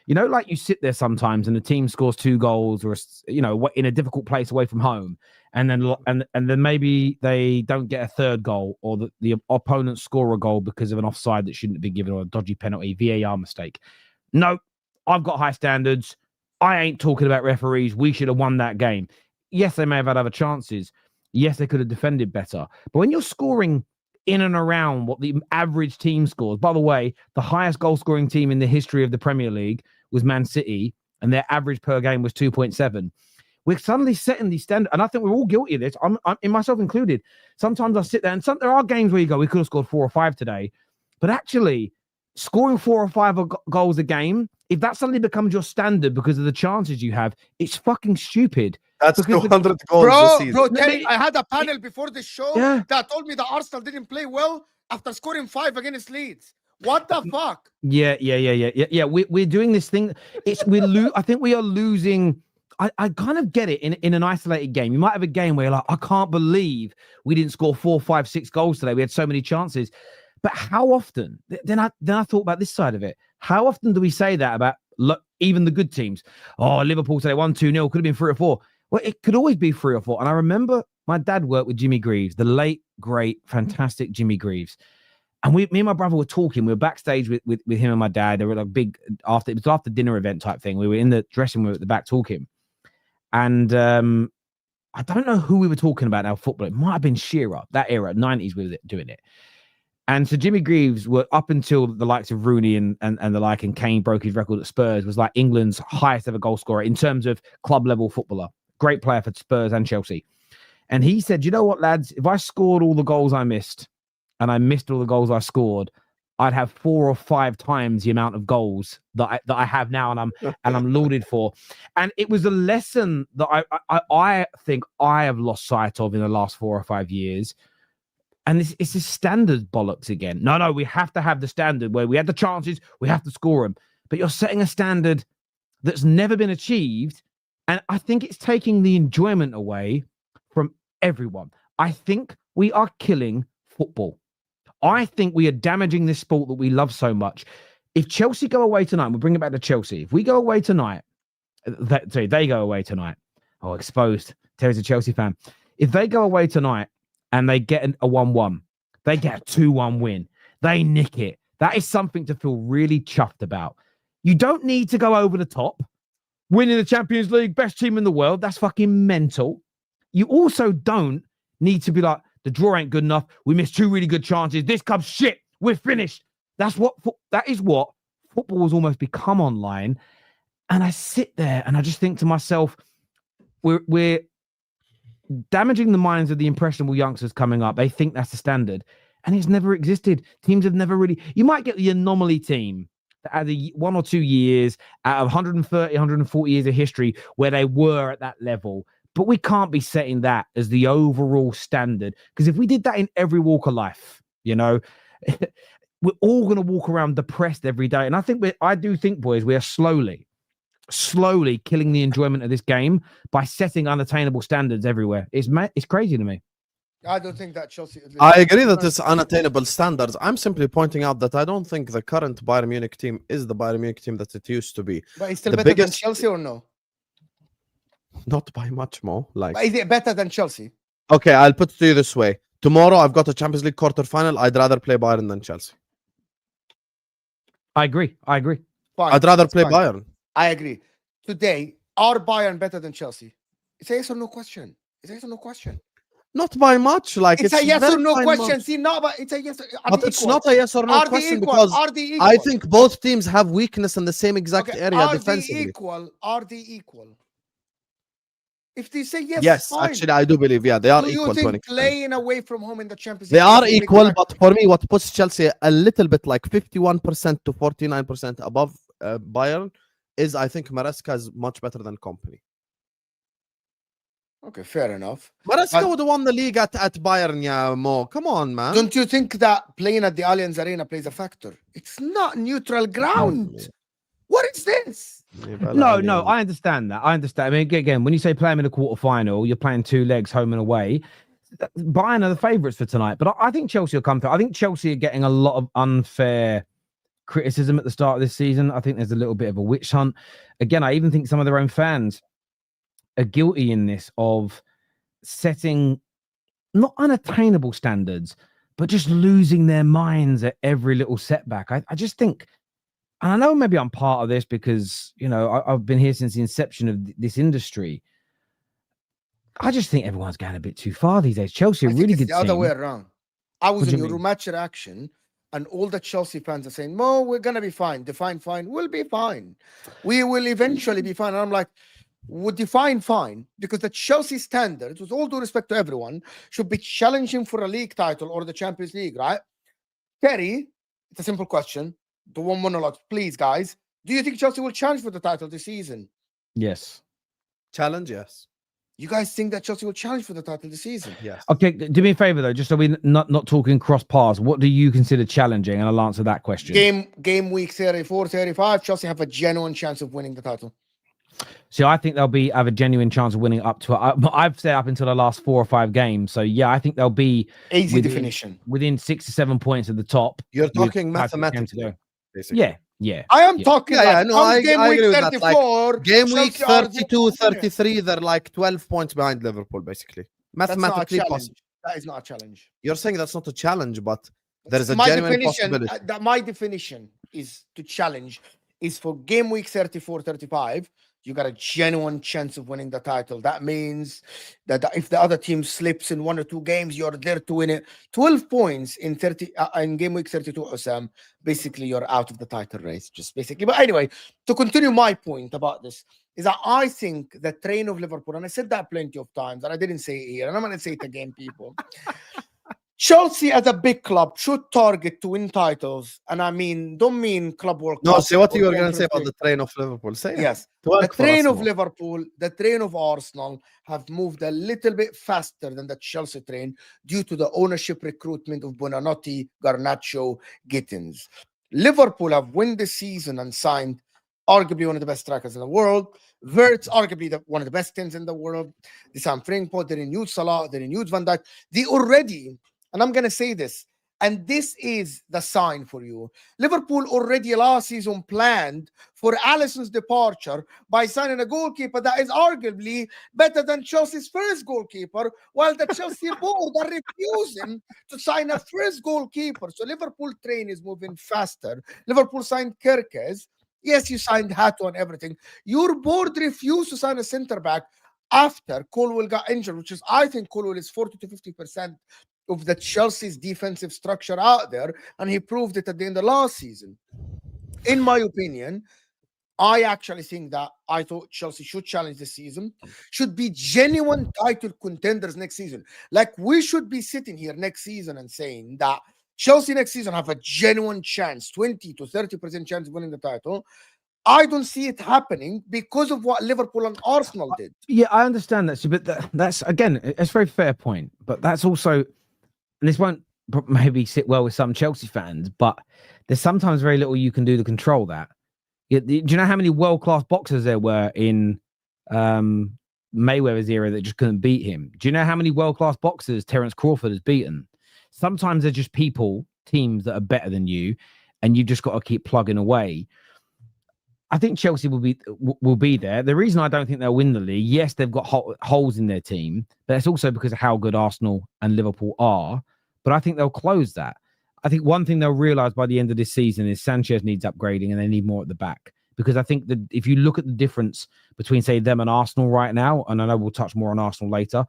You know, like you sit there sometimes and the team scores 2 goals or, you know, in a difficult place away from home. And then maybe they don't get a third goal, or the opponents score a goal because of an offside that shouldn't have been given, or a dodgy penalty, VAR mistake. No, I've got high standards. I ain't talking about referees. We should have won that game. Yes, they may have had other chances. Yes, they could have defended better. But when you're scoring in and around what the average team scores, by the way, the highest goal scoring team in the history of the Premier League was Man City, and their average per game was 2.7. We're suddenly setting these standards, and I think we're all guilty of this. I'm in myself included. Sometimes I sit there, and there are games where you go, we could have scored 4 or 5 today, but actually scoring 4 or 5 goals a game, if that suddenly becomes your standard because of the chances you have, it's fucking stupid. That's 200 goals this season. Bro, I had a panel before the show that told me that Arsenal didn't play well after scoring 5 against Leeds. What the fuck? Yeah. We're doing this thing. I think we are losing. I kind of get it in an isolated game. You might have a game where you're like, I can't believe we didn't score 4, 5, 6 goals today. We had so many chances. But how often? Then I thought about this side of it. How often do we say that about even the good teams? Oh, Liverpool today 1-2-0, could have been 3 or 4. Well, it could always be 3 or 4. And I remember my dad worked with Jimmy Greaves, the late, great, fantastic Jimmy Greaves. And me and my brother were talking. We were backstage with him and my dad. They were like big it was after dinner event type thing. We were in the dressing room at the back talking. And I don't know who we were talking about now, football. It might have been Shearer, that era, 90s, we were doing it. And so Jimmy Greaves were up until the likes of Rooney and the like, and Kane broke his record at Spurs, was like England's highest ever goal scorer in terms of club level footballer. Great player for Spurs and Chelsea. And he said, you know what, lads, if I scored all the goals I missed and I missed all the goals I scored, I'd have 4 or 5 times the amount of goals that I have now, and I'm lauded for. And it was a lesson that I think I have lost sight of in the last 4 or 5 years. And it's a standard bollocks again. No, we have to have the standard where we had the chances, we have to score them. But you're setting a standard that's never been achieved. And I think it's taking the enjoyment away from everyone. I think we are killing football. I think we are damaging this sport that we love so much. If Chelsea go away tonight, we'll bring it back to Chelsea. If we go away tonight, they go away tonight. Oh, exposed. Terry's a Chelsea fan. If they go away tonight and they get a 1-1, they get a 2-1 win, they nick it. That is something to feel really chuffed about. You don't need to go over the top. Winning the Champions League, best team in the world, that's fucking mental. You also don't need to be like, the draw ain't good enough. We missed 2 really good chances. This club's shit. We're finished. That is what football has almost become online. And I sit there and I just think to myself, we're damaging the minds of the impressionable youngsters coming up. They think that's the standard. and it's never existed. Teams have never really. You might get the anomaly team that had 1 or 2 years out of 130, 140 years of history where they were at that level. But we can't be setting that as the overall standard, because if we did that in every walk of life, you know, we're all going to walk around depressed every day. And I do think, boys, we are slowly killing the enjoyment of this game by setting unattainable standards everywhere. It's crazy to me. I don't think that Chelsea. I agree that it's unattainable standards. I'm simply pointing out that I don't think the current Bayern Munich team is the Bayern Munich team that it used to be. But it's still The better biggest- than Chelsea or no? Not by much more. Like, But is it better than Chelsea? okay, I'll put it to you this way. Tomorrow I've got a Champions League quarterfinal. I'd rather play Bayern than Chelsea. I agree. Fine. I'd rather that's play fine. Bayern. I agree. Today, are Bayern better than Chelsea? It's a yes or no question. It's a yes or no question. Not by much. Like, It's a yes very or no fine question. margin. See, no, but it's a yes. But it's not a yes or no Are they question equal? because Are they equal? I think both teams have weakness in the same exact Okay, area are defensively. they equal? Are they equal? If they say yes, Yes, fine. actually, I do believe, yeah, they are Do you equal to an think extent. playing away from home in the Champions They League are is a big equal, factor? but for me, what puts Chelsea a little bit like 51% to 49% above Bayern is I think Maresca is much better than Company. Okay, fair enough. Maresca But- would have won the league at Bayern, yeah, Mo. Come on, man. Don't you think that playing at the Allianz Arena plays a factor? It's not neutral ground. What is this? No, I understand that. I understand. I mean, again, when you say play them in a quarterfinal, you're playing 2 legs, home and away. Bayern are the favourites for tonight, but I think Chelsea will come through. I think Chelsea are getting a lot of unfair criticism at the start of this season. I think there's a little bit of a witch hunt. Again, I even think some of their own fans are guilty in this of setting not unattainable standards, but just losing their minds at every little setback. I just think, and I know maybe I'm part of this because, you know, I've been here since the inception of this industry. I just think everyone's going a bit too far these days. Chelsea, a I think really it's good the other team. way around. I was What do in you your mean? match reaction, and all the Chelsea fans are saying, "Mo, we're gonna be fine. Define fine. We'll be fine. We will eventually be fine." And I'm like, "Would define fine?" Because the Chelsea standards, with all due respect to everyone, should be challenging for a league title or the Champions League, right? Terry, it's a simple question. The one monologue, please, guys. Do you think Chelsea will challenge for the title this season? Yes. Challenge, yes. You guys think that Chelsea will challenge for the title this season? Yes. Okay, do me a favor though, just so we're not talking cross paths. What do you consider challenging? And I'll answer that question. Game week 34, 35, Chelsea have a genuine chance of winning the title. So I think they'll have a genuine chance of winning up to. I've said up until the last 4 or 5 games. So yeah, I think they'll be Easy definition. within 6 to 7 points at the top. You're with talking 5 to 6 games to mathematically, go. basically. Yeah. I am talking Yeah, like no, come I game agree week with that, like, 34. Game week Chelsea are 32, 33, they're like 12 points behind Liverpool, basically. That's not a Mathematically challenge. possible. That is not a challenge. You're saying that's not a challenge, but there is a My genuine definition, possibility. my definition is to challenge is for game week 34, 35. You got a genuine chance of winning the title. That means that if the other team slips in 1 or 2 games, you're there to win it. 12 points in game week 32, Husam. Basically, you're out of the title race, just basically. But anyway, to continue my point about this, is that I think the train of Liverpool, and I said that plenty of times, and I didn't say it here, and I'm going to say it again, people. Chelsea as a big club should target to win titles, and I mean, don't mean Club World No, Cup say what or you were going to say Conference about League. the train of Liverpool. Say it. Yes, To the work for us train of more. Liverpool, the train of Arsenal have moved a little bit faster than the Chelsea train due to the ownership recruitment of Buonanotte, Garnacho, Gittins. Liverpool have won this season and signed arguably one of the best strikers in the world. Wirtz, arguably one of the best 10s in the world. They signed Frimpong, they renewed Salah, they renewed Van Dijk. They already, and I'm going to say this, and this is the sign for you. Liverpool already last season planned for Alisson's departure by signing a goalkeeper that is arguably better than Chelsea's first goalkeeper, while the Chelsea board are refusing to sign a first goalkeeper. So Liverpool train is moving faster. Liverpool signed Kirkes. Yes, you signed Hato and everything. Your board refused to sign a centre back after Colwell got injured, which is, I think Colwell is 40 to 50% of the Chelsea's defensive structure out there, and he proved it at the end of last season. In my opinion, I actually think that I thought Chelsea should challenge this season, should be genuine title contenders next season. Like we should be sitting here next season and saying that Chelsea next season have a genuine chance, 20 to 30% chance of winning the title. I don't see it happening because of what Liverpool and Arsenal did. Yeah, I understand that, but that's again, it's a very fair point. But that's also, and this won't maybe sit well with some Chelsea fans, but there's sometimes very little you can do to control that. Do you know how many world-class boxers there were in Mayweather's era that just couldn't beat him? Do you know how many world-class boxers Terence Crawford has beaten? Sometimes they're just people, teams that are better than you, and you just got to keep plugging away. I think Chelsea will be there. The reason I don't think they'll win the league, yes, they've got holes in their team, but it's also because of how good Arsenal and Liverpool are. But I think they'll close that. I think one thing they'll realise by the end of this season is Sanchez needs upgrading and they need more at the back. Because I think that if you look at the difference between, say, them and Arsenal right now, and I know we'll touch more on Arsenal later,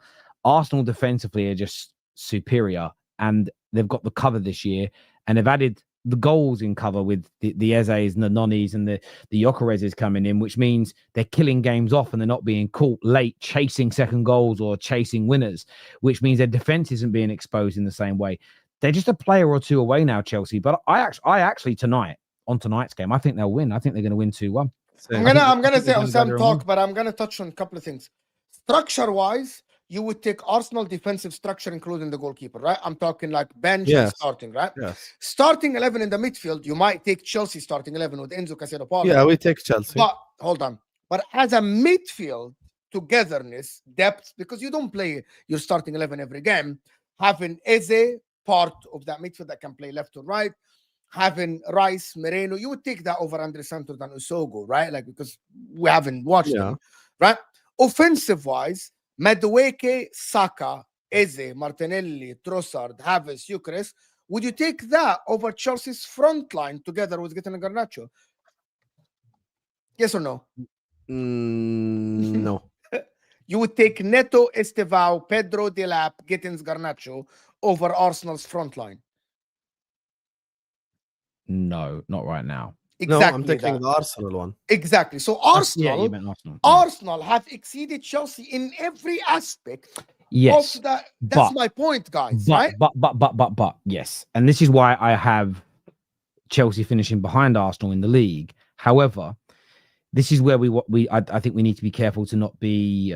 Arsenal defensively are just superior and they've got the cover this year and they've added the goals in cover with the Eze's and the Nonnies and the Gyökereses coming in, which means they're killing games off and they're not being caught late chasing second goals or chasing winners, which means their defense isn't being exposed in the same way. They're just a player or two away now, Chelsea. But I actually tonight's game, I think they'll win. I think they're going to win 2-1. I'm gonna say Husam talk, but I'm gonna touch on a couple of things. Structure-wise, you would take Arsenal defensive structure, including the goalkeeper, right? I'm talking like bench and starting, right? Yes. Starting 11 in the midfield, you might take Chelsea starting 11 with Enzo Caicedo. Yeah, we take Chelsea. But hold on. But as a midfield, togetherness, depth, because you don't play your starting 11 every game, having Eze part of that midfield that can play left or right, having Rice, Moreno, you would take that over Andre Santos than Usogo, right? Like, because we haven't watched them, right? Offensive-wise, Madueke, Saka, Eze, Martinelli, Trossard, Havertz, Gyökeres, would you take that over Chelsea's front line together with Gittins and Garnacho? Yes or no? No. You would take Neto, Estevao, Pedro, Delap, Gittins, Garnacho over Arsenal's front line? No, not right now. Exactly. No, I'm taking the Arsenal one. Exactly. So Arsenal, you meant Arsenal. Arsenal have exceeded Chelsea in every aspect. Yes. Of that. That's my point, guys. Right? But yes. And this is why I have Chelsea finishing behind Arsenal in the league. However, this is where I think we need to be careful to not be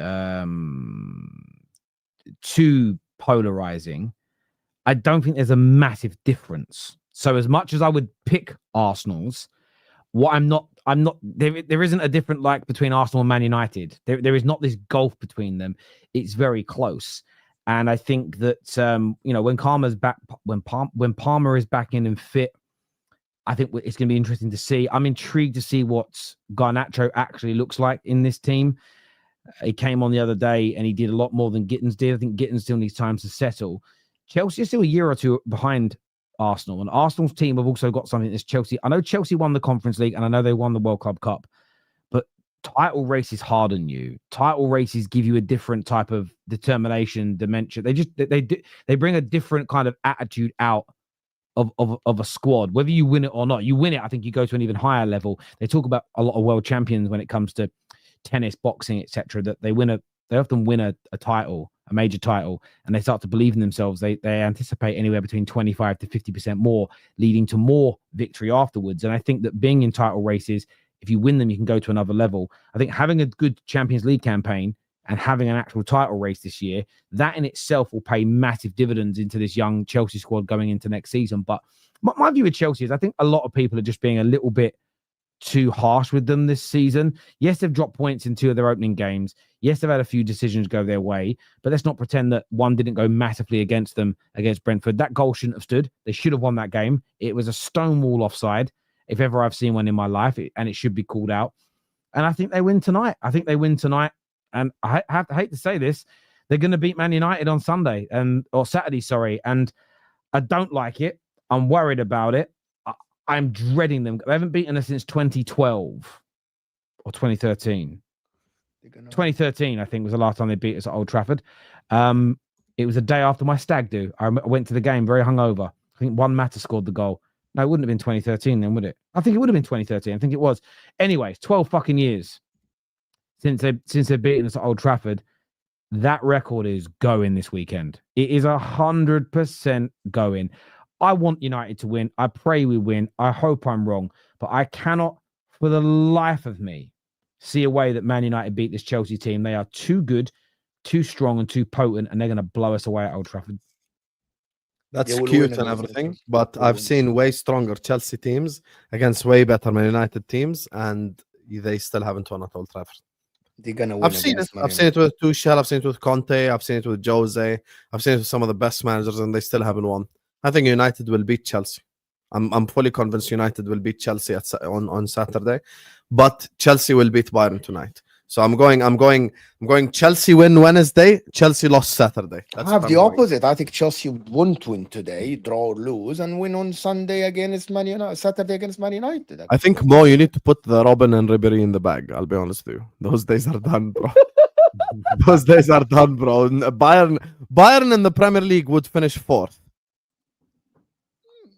too polarizing. I don't think there's a massive difference. So as much as I would pick Arsenal's, there isn't a different like between Arsenal and Man United. There is not this gulf between them. It's very close. And I think that when Palmer is back in and fit, I think it's going to be interesting to see. I'm intrigued to see what Garnacho actually looks like in this team. He came on the other day and he did a lot more than Gittins did. I think Gittins still needs time to settle. Chelsea is still a year or two behind Arsenal, and Arsenal's team have also got something that's Chelsea. I know Chelsea won the Conference League and I know they won the World Club Cup, but title races harden you. Title races give you a different type of determination, dimension. They bring a different kind of attitude out of a squad, whether you win it or not. You win it, I think you go to an even higher level. They talk about a lot of world champions when it comes to tennis, boxing, etc. That they often win a title, a major title, and they start to believe in themselves. They anticipate anywhere between 25 to 50% more, leading to more victory afterwards. And I think that being in title races, if you win them, you can go to another level. I think having a good Champions League campaign and having an actual title race this year, that in itself will pay massive dividends into this young Chelsea squad going into next season. But my view with Chelsea is I think a lot of people are just being a little bit too harsh with them this season. Yes, they've dropped points in 2 of their opening games. Yes, they've had a few decisions go their way, but let's not pretend that one didn't go massively against them against Brentford. That goal shouldn't have stood. They should have won that game. It was a stonewall offside, if ever I've seen one in my life, and it should be called out. And I think they win tonight. And I hate to say this, they're going to beat Man United on Sunday or Saturday, sorry. And I don't like it. I'm worried about it. I'm dreading them. They haven't beaten us since 2012 or 2013. 2013, I think, was the last time they beat us at Old Trafford. It was a day after my stag do. I went to the game very hungover. I think Juan Mata scored the goal. No, it wouldn't have been 2013 then, would it? I think it would have been 2013. I think it was. Anyway, 12 fucking years since they've beaten us at Old Trafford. That record is going this weekend. It is 100% going. I want United to win. I pray we win. I hope I'm wrong, but I cannot, for the life of me, see a way that Man United beat this Chelsea team. They are too good, too strong, and too potent, and they're going to blow us away at Old Trafford. That's They will cute win and against everything, us. but They will I've win. seen way stronger Chelsea teams against way better Man United teams, and they still haven't won at Old Trafford. They're gonna win. I've seen it. against Man I've seen it United. with Tuchel. I've seen it with Conte. I've seen it with Jose. I've seen it with some of the best managers, and they still haven't won. I think United will beat Chelsea. I'm fully convinced United will beat Chelsea on Saturday, but Chelsea will beat Bayern tonight. So I'm going Chelsea win Wednesday, Chelsea lost Saturday. I That's have what the I'm going. opposite. I think Chelsea won't win today, draw or lose, and win on Sunday against Man United, Saturday against Man United. I think Mo, you need to put the Robin and Ribéry in the bag. I'll be honest with you. Those days are done, bro. Those days are done, bro. Bayern in the Premier League would finish fourth.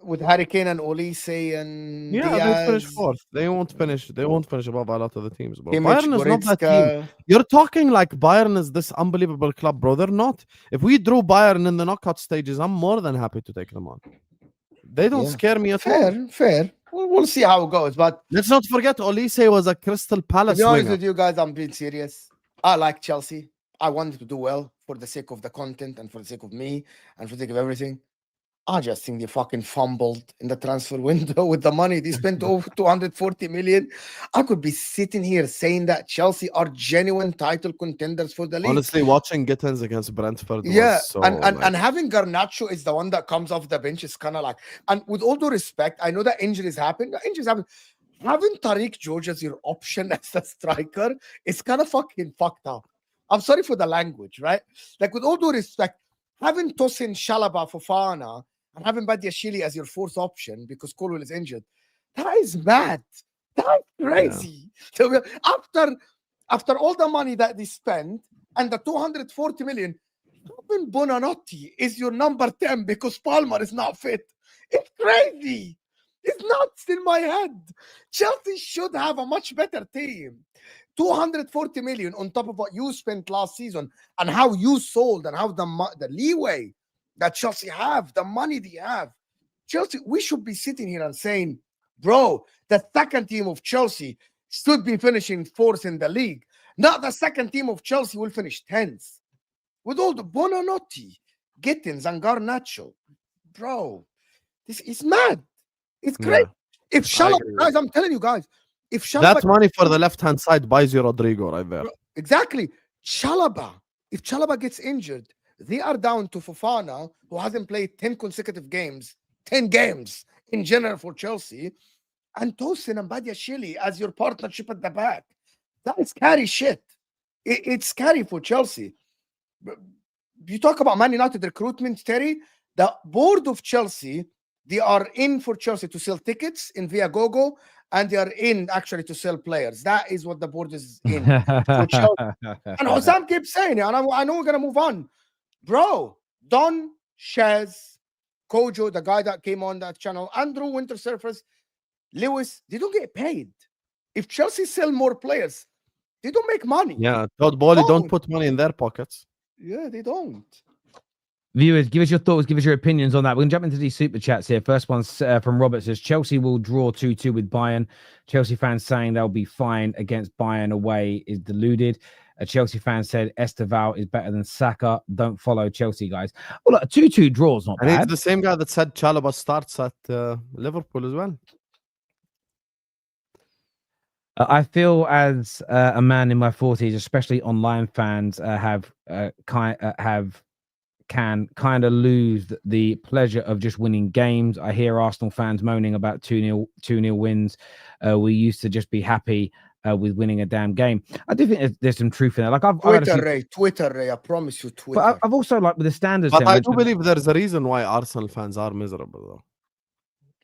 With Harry Kane and Olise and Yeah, they'd finish Diaz, fourth. They won't finish above a lot of the teams, bro. Kimmich, Bayern is not that team. Goretzka. You're talking like Bayern is this unbelievable club, bro. They're not. If we drew Bayern in the knockout stages, I'm more than happy to take them on. They don't Yeah. scare me at all. Fair. We'll see how it goes. But Let's not forget Olise was a Crystal to Palace be honest winger. with you guys, I'm being serious. I like Chelsea. I want them to do well for the sake of the content and for the sake of me and for the sake of everything. I just think they fucking fumbled in the transfer window with the money. They spent over 240 million. I could be sitting here saying that Chelsea are genuine title contenders for the league. Honestly, watching Gittins against Brentford Yeah, was so and having Garnacho is the one that comes off the bench is kind of like, and with all due respect, I know that injuries happen. Having Tariq George as your option as the striker is kind of fucking fucked up. I'm sorry for the language, right? Like, with all due respect, having Tosin, Shalaba, Fofana, and having Badiashile as your fourth option because Colwell is injured, that is mad. That's crazy. So after all the money that they spend and the 240 million, Robin Bonanotti is your number 10 because Palmer is not fit. It's crazy. It's nuts in my head. Chelsea should have a much better team. 240 million on top of what you spent last season and how you sold and how the leeway that Chelsea have, the money they have. Chelsea, we should be sitting here and saying, bro, the second team of Chelsea should be finishing fourth in the league. Not the second team of Chelsea will finish 10th. With all the Bonanotti, Gittins, and Garnacho. Bro, this is mad. It's great. If Shalaba, guys, I'm telling you guys, if Shalaba, that money for the left-hand side buys you Rodrigo right there. Exactly. Chalaba, if Chalaba gets injured, they are down to Fofana, who hasn't played 10 consecutive games, 10 games in general for Chelsea, and Tosin and Badiashile as your partnership at the back. That is scary shit. It's scary for Chelsea. You talk about Man United recruitment, Terry. The board of Chelsea, they are in for Chelsea to sell tickets in Viagogo, and they are in actually to sell players. That is what the board is in for Chelsea. And Husam keeps saying it, and I know we're going to move on. Bro, Don, Shaz, Kojo, the guy that came on that channel, Andrew, Winter Surfers, Lewis, they don't get paid. If Chelsea sell more players, they don't make money. Yeah, Todd Bowley don't put money in their pockets. Yeah, they don't. Viewers, give us your thoughts, give us your opinions on that. We're going to jump into these super chats here. First one's from Robert, says Chelsea will draw 2-2 with Bayern. Chelsea fans saying they'll be fine against Bayern away is deluded. A Chelsea fan said Esteval is better than Saka. Don't follow Chelsea, guys. Well, look, a 2-2 draw is not And bad. it's the same guy that said Chalaba starts at Liverpool as well. I feel as a man in my 40s, especially online fans, can kind of lose the pleasure of just winning games. I hear Arsenal fans moaning about 2-0 wins. We used to just be happy with winning a damn game. I do think there's some truth in there. Like Twitter, Ray, I promise you, Twitter. But I've also, like, with the standards. But I do believe there's a reason why Arsenal fans are miserable, though.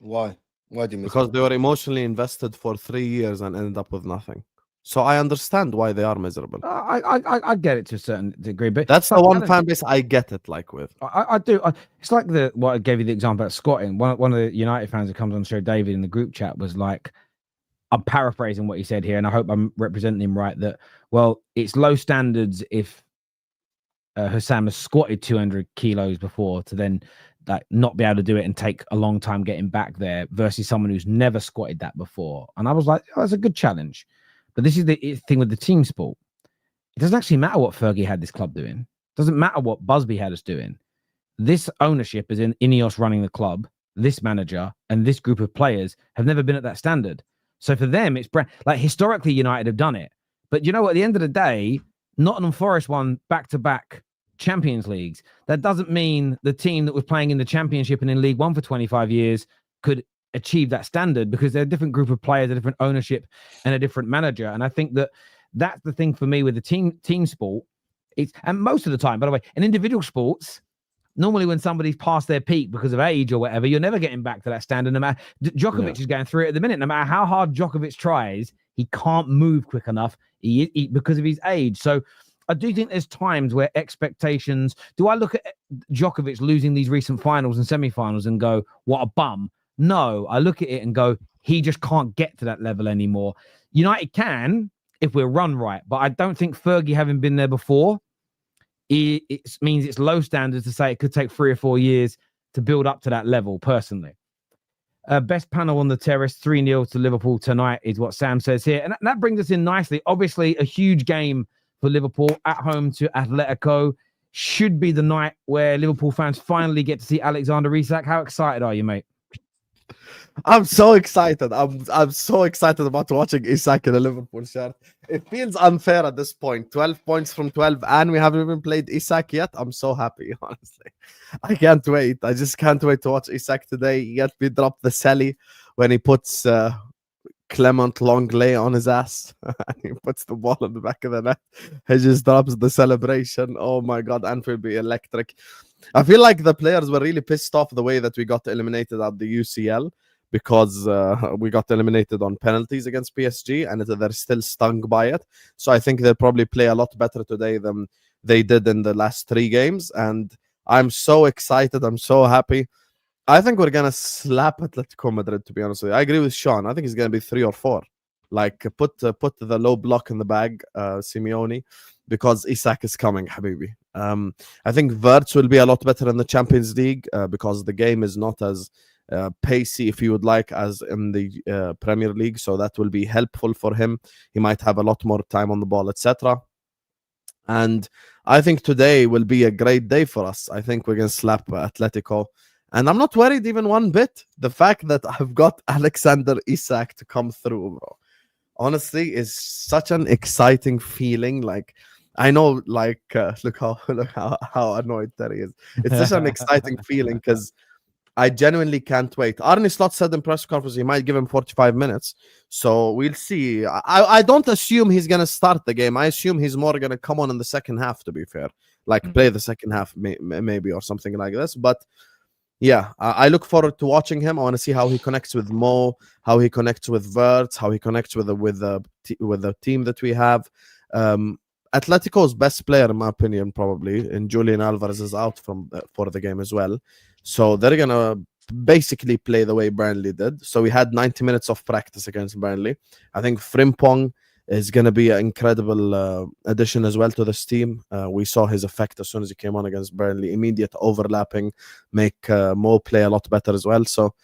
Why? Why do you? Because they were emotionally invested for 3 years and ended up with nothing. So I understand why they are miserable. I get it to a certain degree, but That's the one fan base I get it like with. I do. It's like what I gave you the example about squatting. One of the United fans who comes on the show, David, in the group chat was like, I'm paraphrasing what he said here, and I hope I'm representing him right. That, well, it's low standards if Husam has squatted 200 kilos before to then like not be able to do it and take a long time getting back there versus someone who's never squatted that before. And I was like, oh, that's a good challenge. But this is the thing with the team sport. It doesn't actually matter what Fergie had this club doing. It doesn't matter what Busby had us doing. This ownership is in Ineos running the club. This manager and this group of players have never been at that standard. So for them, it's like historically United have done it. But you know what? At the end of the day, Nottingham Forest won back-to-back Champions Leagues. That doesn't mean the team that was playing in the Championship and in League One for 25 years could achieve that standard, because they're a different group of players, a different ownership, and a different manager. And I think that's the thing for me with the team sport. And most of the time, by the way, in individual sports, normally when somebody's past their peak because of age or whatever, you're never getting back to that standard. No matter Djokovic is going through it at the minute. No matter how hard Djokovic tries, he can't move quick enough because of his age. So I do think there's times where expectations. Do I look at Djokovic losing these recent finals and semi-finals and go, what a bum? No, I look at it and go, he just can't get to that level anymore. United can if we're run right, but I don't think Fergie, having been there before, it means it's low standards to say it could take 3 or 4 years to build up to that level, personally. Best panel on the terrace, 3-0 to Liverpool tonight is what Sam says here. And that brings us in nicely. Obviously, a huge game for Liverpool at home to Atletico. Should be the night where Liverpool fans finally get to see Alexander Isak. How excited are you, mate? I'm so excited. I'm so excited about watching Isak in a Liverpool shirt. It feels unfair at this point. 12 points from 12, and we haven't even played Isak yet. I'm so happy, honestly. I can't wait. I just can't wait to watch Isak today. Yet we dropped the Sally when he puts Clement Longley on his ass. He puts the ball in the back of the net. He just drops the celebration. Oh my God, Anfield will be electric. I feel like the players were really pissed off the way that we got eliminated at the UCL, because we got eliminated on penalties against PSG, and they're still stung by it. So I think they'll probably play a lot better today than they did in the last 3 games. And I'm so excited. I'm so happy. I think we're going to slap Atletico Madrid, to be honest with you. I agree with Sean. I think it's going to be 3 or 4. Like, put the low block in the bag, Simeone, because Isak is coming, Habibi. I think Wirtz will be a lot better in the Champions League because the game is not as pacey, if you would like, as in the Premier League. So that will be helpful for him. He might have a lot more time on the ball, etc. And I think today will be a great day for us. I think we're going to slap Atletico. And I'm not worried even one bit. The fact that I've got Alexander Isak to come through, bro, honestly, is such an exciting feeling. Like, I know, like, look how annoyed Terry is. It's such an exciting feeling because I genuinely can't wait. Arne Slot said in press conference he might give him 45 minutes. So we'll see. I don't assume he's going to start the game. I assume he's more going to come on in the second half, to be fair. Like, play the second half maybe or something like this. But yeah, I look forward to watching him. I want to see how he connects with Mo, how he connects with Wirtz, how he connects with the team that we have. Atletico's best player, in my opinion, probably, and Julian Alvarez is out for the game as well. So they're going to basically play the way Burnley did. So we had 90 minutes of practice against Burnley. I think Frimpong is going to be an incredible addition as well to this team. We saw his effect as soon as he came on against Burnley. Immediate overlapping, make Mo play a lot better as well. So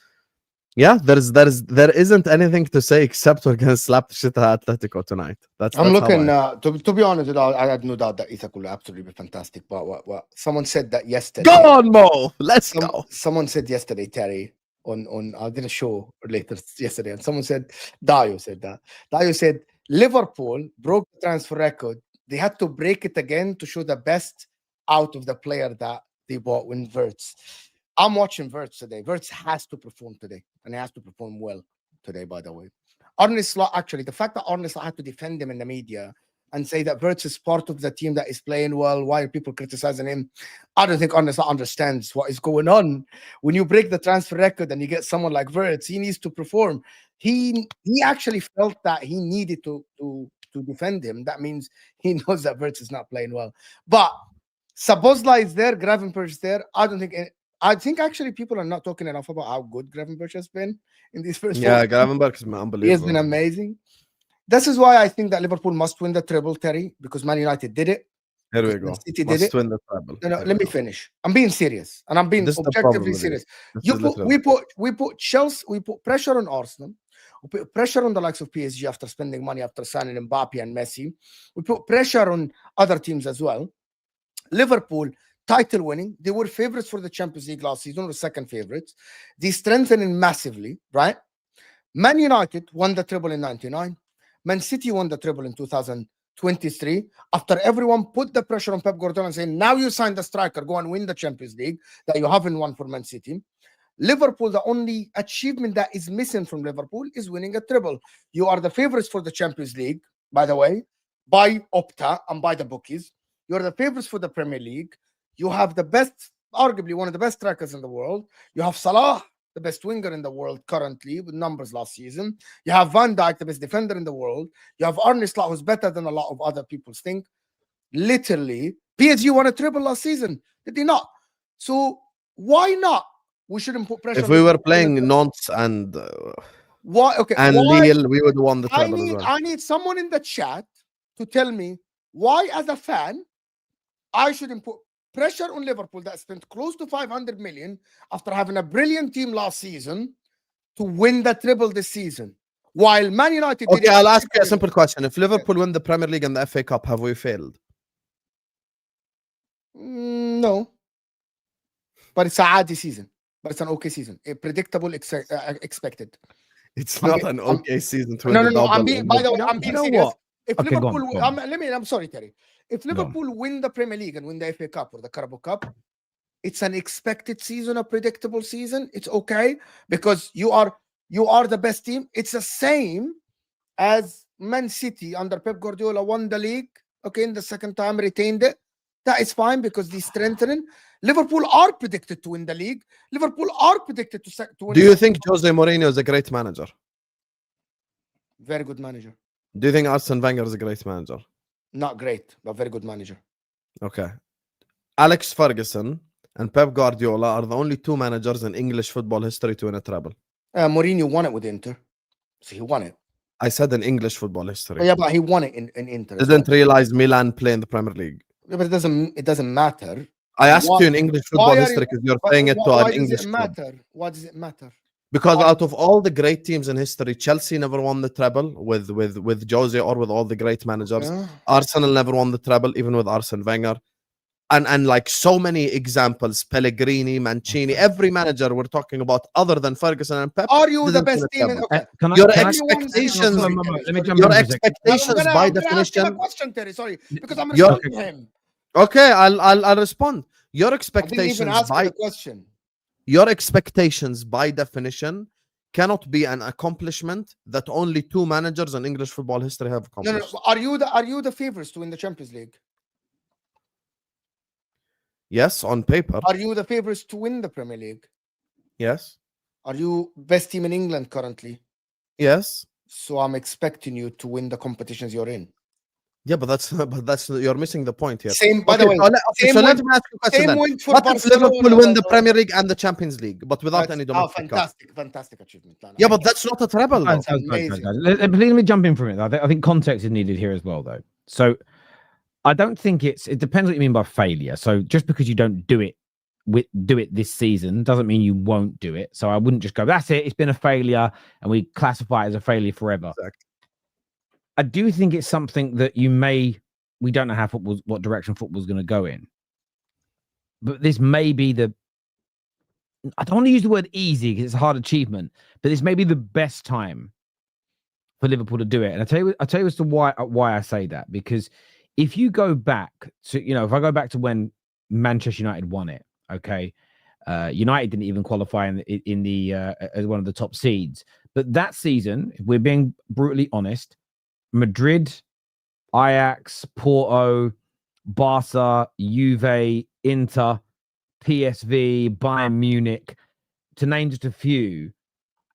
yeah, there isn't anything to say except we're going to slap the shit out of Atletico tonight. I'm looking, to be honest, I had no doubt that Isak will absolutely be fantastic. But what someone said that yesterday. Go on, Mo. Let's go. Someone said yesterday, Terry, on I did a show later yesterday, and someone said, Dayo said that. Dayo said, Liverpool broke the transfer record. They had to break it again to show the best out of the player that they bought when Wirtz. I'm watching Wirtz today. Wirtz has to perform today, and he has to perform well today, by the way. Arne Slot, actually, the fact that Arne Slot had to defend him in the media and say that Wirtz is part of the team that is playing well, why are people criticizing him? I don't think Arne Slot understands what is going on. When you break the transfer record and you get someone like Wirtz, he needs to perform. He actually felt that he needed to to defend him, that means he knows that Wirtz is not playing well. But Sabozla is there, Gravenberch is there. I think actually people are not talking enough about how good Gravenberch has been in these first. Yeah, Gravenberch is unbelievable. He has been amazing. This is why I think that Liverpool must win the treble, Terry, because Man United did it. Here we go. City Must did it. win the treble. No, let me finish. I'm being serious, and I'm being This is the objectively problem with serious. this. We put Chelsea, we put pressure on Arsenal, we put pressure on the likes of PSG after spending money after signing Mbappe and Messi. We put pressure on other teams as well. Liverpool, title winning, they were favorites for the Champions League last season, or second favorites. They strengthening massively, right? Man United won the treble in '99. Man City won the treble in 2023. After everyone put the pressure on Pep Guardiola and saying, now you signed the striker, go and win the Champions League that you haven't won for Man City. Liverpool, the only achievement that is missing from Liverpool is winning a treble. You are the favorites for the Champions League, by the way, by Opta and by the bookies. You're the favorites for the Premier League. You have the best, arguably one of the best strikers in the world. You have Salah, the best winger in the world currently with numbers last season. You have Van Dijk, the best defender in the world. You have Arne Slot, who's better than a lot of other people think. Literally, PSG won a treble last season. Did they not? So why not? We shouldn't put pressure. If we were playing Nantes and why? Okay, and why, Lille, we would have won the treble as well. I need someone in the chat to tell me why, as a fan, I shouldn't put pressure on Liverpool that spent close to 500 million after having a brilliant team last season to win the treble this season. While Man United Okay, I'll ask you a simple question. If Liverpool win the Premier League and the FA Cup, have we failed? No. But it's a Adi season. But it's an okay season. A predictable, expected. It's not an okay season to win No, the no, no. double. By the way, I'm being serious. What? If Okay, Liverpool, go on. I'm sorry, Terry. If Liverpool win the Premier League and win the FA Cup or the Carabao Cup, it's an expected season, a predictable season. It's okay because you are the best team. It's the same as Man City under Pep Guardiola won the league. Okay, in the second time retained it. That is fine because they're strengthening. Liverpool are predicted to win the league. Liverpool are predicted to win. Do you think Jose Mourinho is a great manager? Very good manager. Do you think Arsene Wenger is a great manager? Not great, but very good manager. Okay. Alex Ferguson and Pep Guardiola are the only two managers in English football history to win a treble. Mourinho won it with Inter. So he won it. I said in English football history. Oh, yeah, but he won it in Inter. Didn't realize Milan play in the Premier League. Yeah, but it doesn't matter. I asked you in English football history because you're saying it to an English club. Why does it matter? Because out of all the great teams in history, Chelsea never won the treble with Jose or with all the great managers. Yeah. Arsenal never won the treble, even with Arsene Wenger. And like so many examples, Pellegrini, Mancini, every manager we're talking about other than Ferguson and Pep. Are you the best team? Okay. Your expectations, your expectations by definition. I'm question, Terry. Sorry, because I'm Your- responding to him. Okay, I'll respond. Your I didn't even expectations ask by the question. your expectations by definition cannot be an accomplishment that only two managers in English football history have No, no. accomplished. Are you the favorites to win the Champions League? Yes, on paper. Are you the favorites to win the Premier League? Yes. Are you best team in England currently? Yes. So I'm expecting you to win the competitions you're in. Yeah, but that's you're missing the point here. Same, by Okay, the way. so let me ask you a question Same then. win for What if Barcelona, Liverpool win the by the way. Premier League and the Champions League, but without any domestic cup? Fantastic achievement. No, no. Yeah, but that's not a treble, though. amazing. Let me jump in from it. I think context is needed here as well, though. So I don't think it depends what you mean by failure. So just because you don't do it this season doesn't mean you won't do it. So I wouldn't just go, that's it, it's been a failure, and we classify it as a failure forever. Exactly. I do think it's something that we don't know how what direction football's going to go in. But this may be I don't want to use the word easy because it's a hard achievement, but this may be the best time for Liverpool to do it. And I'll tell you as to why I say that, because if you go back to, if I go back to when Manchester United won it, okay, United didn't even qualify in the as one of the top seeds. But that season, if we're being brutally honest, Madrid, Ajax, Porto, Barca, Juve, Inter, PSV, Bayern Munich, to name just a few,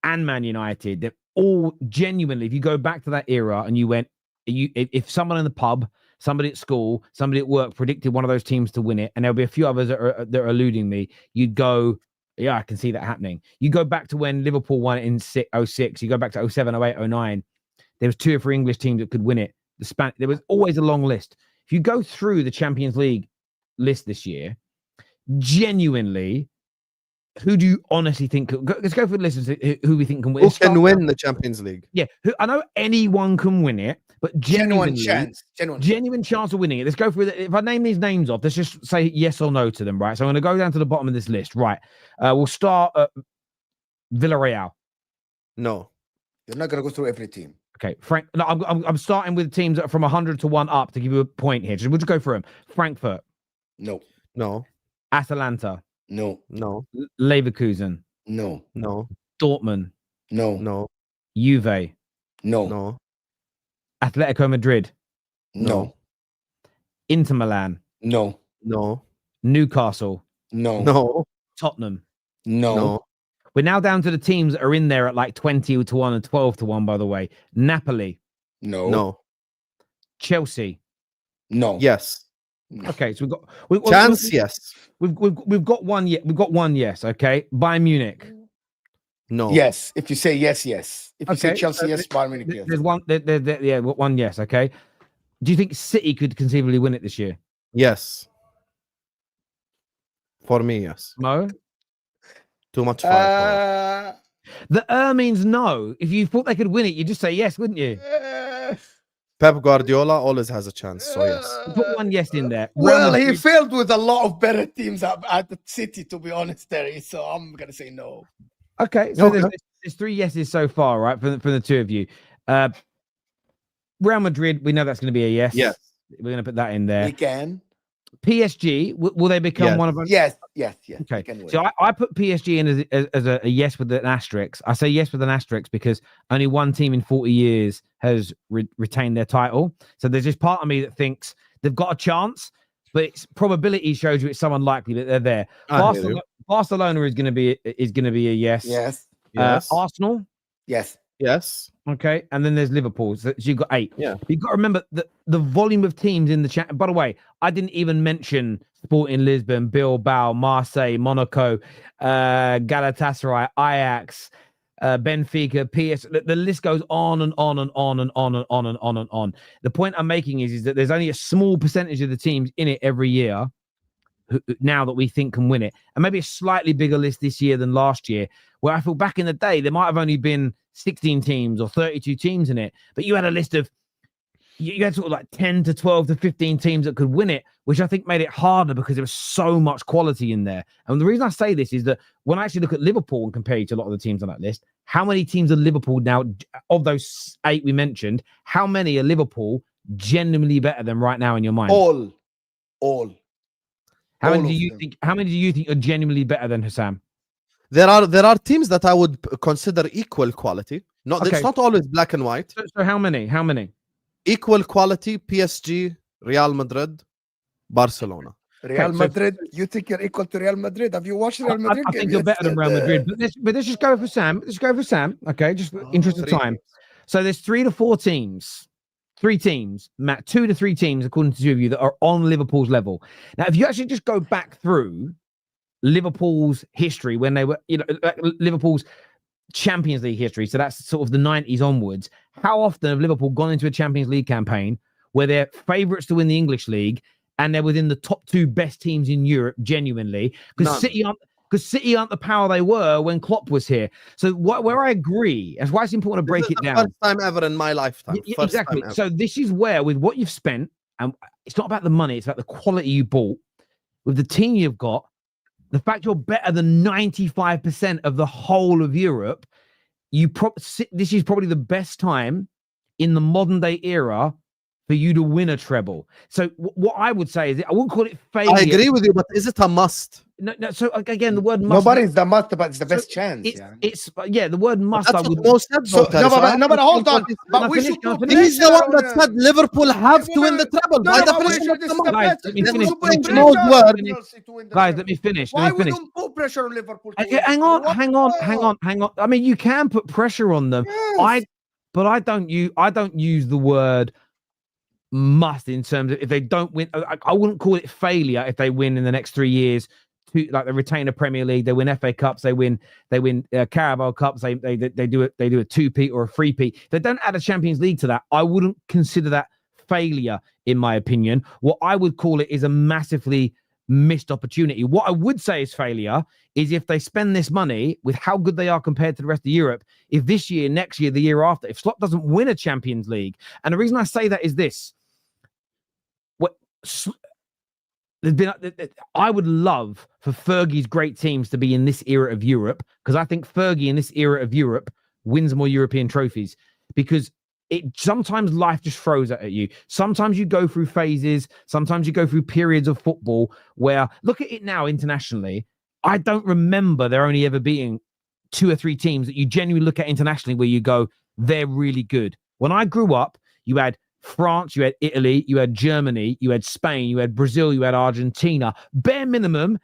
and Man United, they're all genuinely, if you go back to that era and you went, if someone in the pub, somebody at school, somebody at work predicted one of those teams to win it, and there'll be a few others that are eluding me, you'd go, yeah, I can see that happening. You go back to when Liverpool won it in 06, you go back to 07, 08, 09, there was 2 or 3 English teams that could win it. There was always a long list. If you go through the Champions League list this year, genuinely, who do you honestly think? Let's go for the listeners who we think can win. Who can win the Champions League? Yeah, I know anyone can win it, but genuine chance of winning it. Let's go through it. If I name these names off, let's just say yes or no to them, right? So I'm going to go down to the bottom of this list, right? We'll start at Villarreal. No, you're not going to go through every team. Okay, Frank. No, I'm starting with teams that are from 100 to 1 up to give you a point here. We'll just go through them. Frankfurt. No. Atalanta. No. Leverkusen. No. Dortmund. No. Juve. No. Atletico Madrid. No. Inter Milan. No. Newcastle. No. Tottenham. No. We're now down to the teams that are in there at like 20 to 1 and 12 to 1, by the way. Napoli. No. Chelsea. No. Yes. Okay, so Yes. We've got one. We've got one. Yes. Okay. Bayern Munich. No. Yes. If you say yes. If you say Chelsea, yes. Bayern Munich, yes. There's one. Yeah, one. Yes. Okay. Do you think City could conceivably win it this year? For me, yes. Mo? Too much firepower. The means no. If you thought they could win it, you'd just say yes, wouldn't you? Pep Guardiola always has a chance, so yes. Put one yes in there. Well, he failed with a lot of better teams at the City, to be honest, Terry. So I'm gonna say no. Okay, so there's 3 yeses so far, right? From the 2 of you. Real Madrid, we know that's going to be a yes. Yes, we're going to put that in there. We can. PSG, will they become one of them? Yes. Okay. So I put PSG in as a yes with an asterisk. I say yes with an asterisk because only one team in 40 years has retained their title. So there's this part of me that thinks they've got a chance, but its probability shows you it's someone likely that they're there. Barcelona is going to be a yes. Yes. Arsenal. Yes. Okay, and then there's Liverpool. So you've got 8. Yeah. You've got to remember that the volume of teams in the chat. By the way, I didn't even mention Sporting Lisbon, Bilbao, Marseille, Monaco, Galatasaray, Ajax, Benfica, PS. The list goes on and on and on and on and on and on and on. The point I'm making is that there's only a small percentage of the teams in it every year now that we think can win it, and maybe a slightly bigger list this year than last year, where I feel back in the day there might have only been 16 teams or 32 teams in it, but you had a list of you had sort of like 10 to 12 to 15 teams that could win it, which I think made it harder because there was so much quality in there. And the reason I say this is that when I actually look at Liverpool and compare it to a lot of the teams on that list, how many teams are Liverpool now, of those 8 we mentioned, how many are Liverpool genuinely better than right now in your mind? All. How many do you think are genuinely better than Husam? There are teams that I would consider equal quality. It's not always black and white. So how many? Equal quality: PSG, Real Madrid, Barcelona. Real Madrid. You think you're equal to Real Madrid? Have you watched Real Madrid? I think you're better than Real Madrid. But let's just go for Sam. Okay, just interest of time. So there's 3 to 4 teams. 3 teams, Matt, 2 to 3 teams, according to 2 of you, that are on Liverpool's level. Now, if you actually just go back through Liverpool's history when they were, Liverpool's Champions League history, so that's sort of the 90s onwards, how often have Liverpool gone into a Champions League campaign where they're favourites to win the English League and they're within the top 2 best teams in Europe, genuinely? Because City aren't the power they were when Klopp was here. So where I agree, that's why it's important to break it down. First time ever in my lifetime. Exactly. So this is where, with what you've spent, and it's not about the money, it's about the quality you bought, with the team you've got, the fact you're better than 95% of the whole of Europe, this is probably the best time in the modern day era for you to win a treble. So what I would say is, I wouldn't call it failure. I agree with you, but is it a must? No. So again, the word must. Nobody's the must, but it's the best chance. It's the word must. That's what Mo said. But hold on. But we should. He's the one that said Liverpool have to win the treble. By definition, guys, let me finish. Why we don't put pressure on Liverpool? Hang on. I mean, you can put pressure on them. But I don't use the word must in terms of if they don't win. I wouldn't call it failure if they win in the next 3 years. Like they retain a Premier League, they win FA Cups, they win Carabao Cups, they do a two-peat or a three-peat. If they don't add a Champions League to that, I wouldn't consider that failure, in my opinion. What I would call it is a massively missed opportunity. What I would say is failure is if they spend this money with how good they are compared to the rest of Europe, if this year, next year, the year after, if Slot doesn't win a Champions League, and the reason I say that is this. I would love for Fergie's great teams to be in this era of Europe, because I think Fergie in this era of Europe wins more European trophies, because sometimes life just throws it at you. Sometimes you go through phases. Sometimes you go through periods of football where, look at it now internationally. I don't remember there only ever being 2 or 3 teams that you genuinely look at internationally where you go, they're really good. When I grew up, you had France, you had Italy, you had Germany, you had Spain, you had Brazil, you had Argentina. Bare minimum,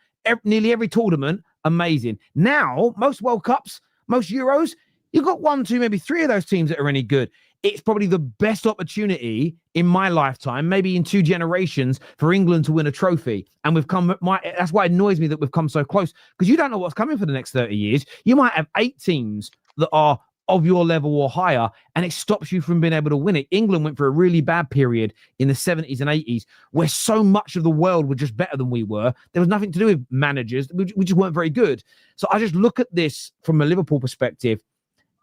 nearly every tournament, amazing. Now, most World Cups, most Euros, you've got 1, 2, maybe 3 of those teams that are any good. It's probably the best opportunity in my lifetime, maybe in 2 generations, for England to win a trophy. And that's why it annoys me that we've come so close, because you don't know what's coming for the next 30 years. You might have 8 teams that are of your level or higher, and it stops you from being able to win it. England went through a really bad period in the 70s and 80s where so much of the world were just better than we were. There was nothing to do with managers. We just weren't very good. So I just look at this from a Liverpool perspective,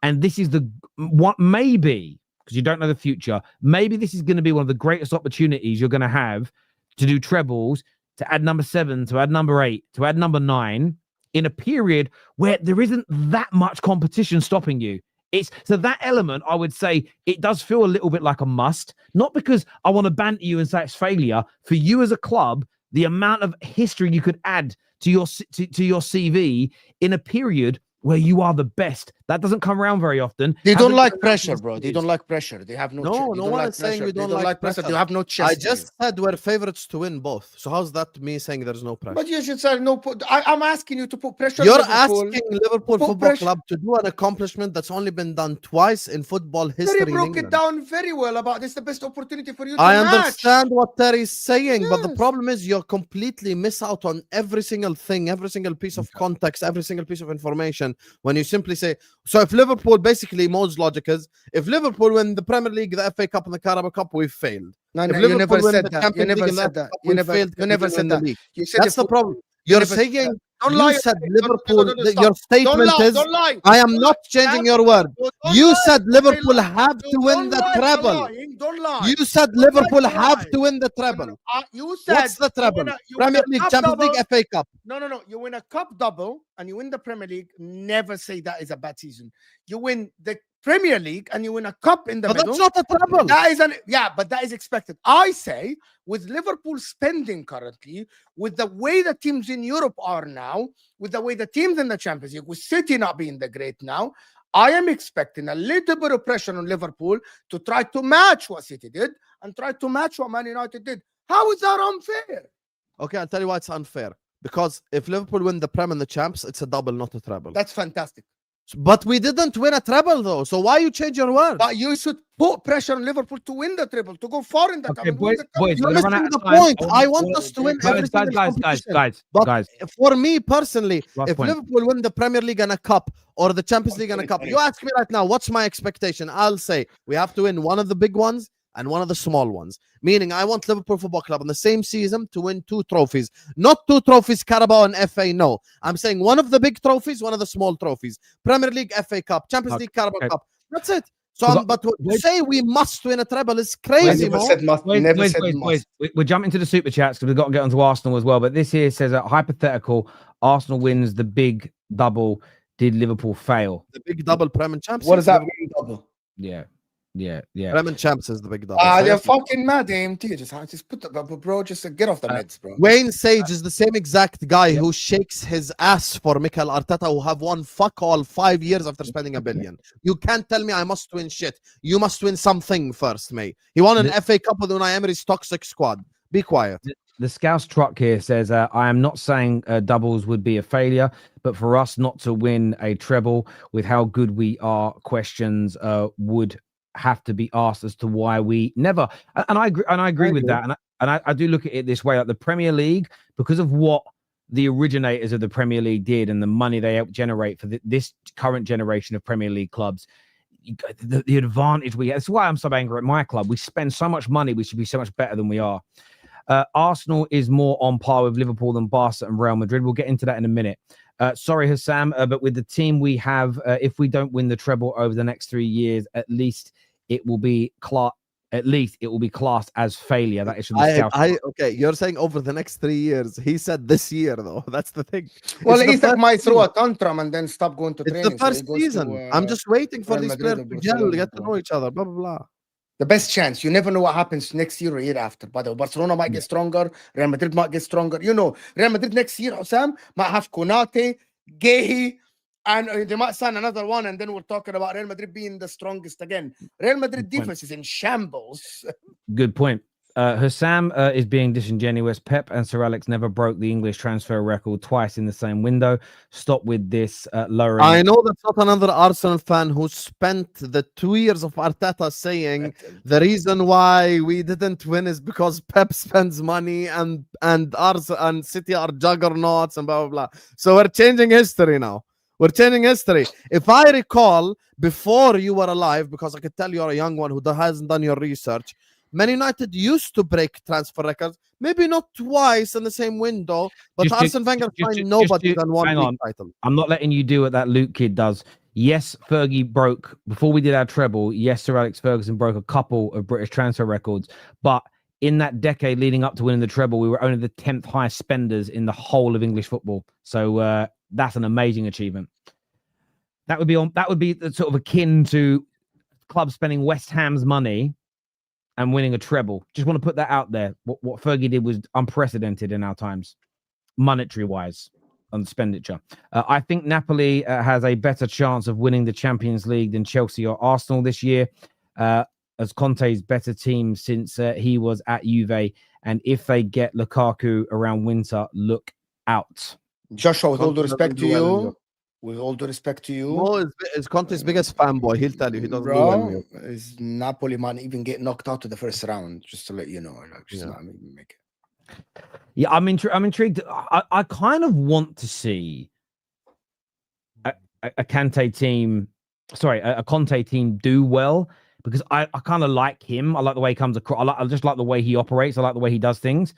and this is what maybe, because you don't know the future, maybe this is going to be one of the greatest opportunities you're going to have to do trebles, to add number 7, to add number 8, to add number 9 in a period where there isn't that much competition stopping you. So that element, I would say, it does feel a little bit like a must, not because I want to banter you and say it's failure. For you as a club, the amount of history you could add to your CV in a period where you are the best, that doesn't come around very often. They don't like pressure, bro. They don't like pressure. They have no one is saying we don't like pressure. You have no chest. I just said we're favorites to win both. So how's that me saying there's no pressure? But you should say no. I'm asking you to put pressure. You're Liverpool. asking Liverpool Football Club to do an accomplishment that's only been done twice in football history. Terry broke it down very well about this. The best opportunity for you to I match. understand what Terry is saying, Yes. but the problem is you completely miss out on every single thing, every single piece of context, every single piece of information when you simply say, so if Liverpool, basically Mo's logic is, if Liverpool win the Premier League, the FA Cup and the Carabao Cup, we've failed. No, you never said that. You never said that. You never said that. You said that's the problem. You're saying, don't you lie. said Liverpool, your statement don't lie, is, don't lie. I am not changing your word. You said Liverpool have to win the treble. Don't lie. You said Liverpool have to win the treble. You said, what's the treble? Premier League, Champions League, FA Cup. No. You win a cup double and you win the Premier League. Never say that is a bad season. You win the Premier League and you win a cup in the middle. That's not a treble. That is but that is expected. I say with Liverpool spending currently, with the way the teams in Europe are now, with the way the teams in the Champions League, with City not being the great now, I am expecting a little bit of pressure on Liverpool to try to match what City did and try to match what Man United did. How is that unfair? Okay, I'll tell you why it's unfair. Because if Liverpool win the Prem and the Champs, it's a double, not a treble. That's fantastic. But we didn't win a treble, though. So why you change your word? But you should put pressure on Liverpool to win the treble, to go far in the cup. Boys, you're missing the point. I want us to win every single competition. Guys. For me personally, if Liverpool win the Premier League and a cup, or the Champions League and a cup, you ask me right now, what's my expectation? I'll say we have to win one of the big ones and one of the small ones. Meaning, I want Liverpool Football Club in the same season to win 2 trophies. Not 2 trophies, Carabao and FA, no. I'm saying one of the big trophies, one of the small trophies. Premier League, FA Cup, Champions League, Carabao Cup. That's it. So, but to say we must win a treble is crazy. We're jumping to the super chats because we've got to get onto Arsenal as well. But this here says a hypothetical: Arsenal wins the big double. Did Liverpool fail? The big double, Prem and Champs. What does that mean, double? Yeah. Prem and Champs is the big double. They're fucking mad, AMT. Just put the bro. Just get off the meds, bro. Wayne Sage is the same exact guy who shakes his ass for Mikel Arteta, who have won fuck all 5 years after spending $1 billion. You can't tell me I must win shit. You must win something first, mate. He won an FA Cup with Unai Emery's toxic squad. Be quiet. The Scouse truck here says, I am not saying doubles would be a failure, but for us not to win a treble with how good we are, questions would have to be asked as to why we never. And I agree with that. And I do look at it this way: like the Premier League, because of what the originators of the Premier League did and the money they helped generate for this current generation of Premier League clubs. The advantage we get. That's why I'm so angry at my club. We spend so much money. We should be so much better than we are. Arsenal is more on par with Liverpool than Barca and Real Madrid. We'll get into that in a minute. Sorry, Husam, but with the team we have, if we don't win the treble over the next 3 years, at least it will be classed as failure. That is from the okay, you're saying over the next 3 years. He said this year, though. That's the thing. Well, Isak might throw a tantrum and then stop going to training. It's the first season. I'm just waiting for these players to gel, get to know each other, blah, blah, blah. The best chance. You never know what happens next year or year after. By the way, Barcelona might get stronger. Real Madrid might get stronger. You know, Real Madrid next year, Sam, might have Konate, Gehi, and they might sign another one. And then we're talking about Real Madrid being the strongest again. Real Madrid defense is in shambles. Good point. Husam is being disingenuous. Pep and Sir Alex never broke the English transfer record twice in the same window. Stop with this lowering. I know that's not another Arsenal fan who spent the 2 years of Arteta saying the reason why we didn't win is because Pep spends money and Arsenal and City are juggernauts and blah, blah, blah. So we're changing history now. We're changing history. If I recall, before you were alive, because I could tell you're a young one who hasn't done your research, Man United used to break transfer records, maybe not twice in the same window, but Arsene Wenger find nobody than one league title. I'm not letting you do what that Luke kid does. Yes, Fergie broke, before we did our treble, yes, Sir Alex Ferguson broke a couple of British transfer records, but in that decade leading up to winning the treble, we were only the 10th highest spenders in the whole of English football. So that's an amazing achievement. That would be sort of akin to clubs spending West Ham's money and winning a treble. Just want to put that out there. What Fergie did was unprecedented in our times, monetary-wise, on expenditure. I think Napoli has a better chance of winning the Champions League than Chelsea or Arsenal this year, as Conte's better team since he was at Juve. And if they get Lukaku around winter, look out. Joshua, with all due respect to you, Mo is Conte's biggest fanboy. He'll tell you he doesn't do well. Is Napoli man even get knocked out of the first round? Just to let you know, like, just not even make it. Yeah, I'm intrigued. I kind of want to see a Conte team do well, because I kind of like him. I like the way he comes across. I just like the way he operates. I like the way he does things.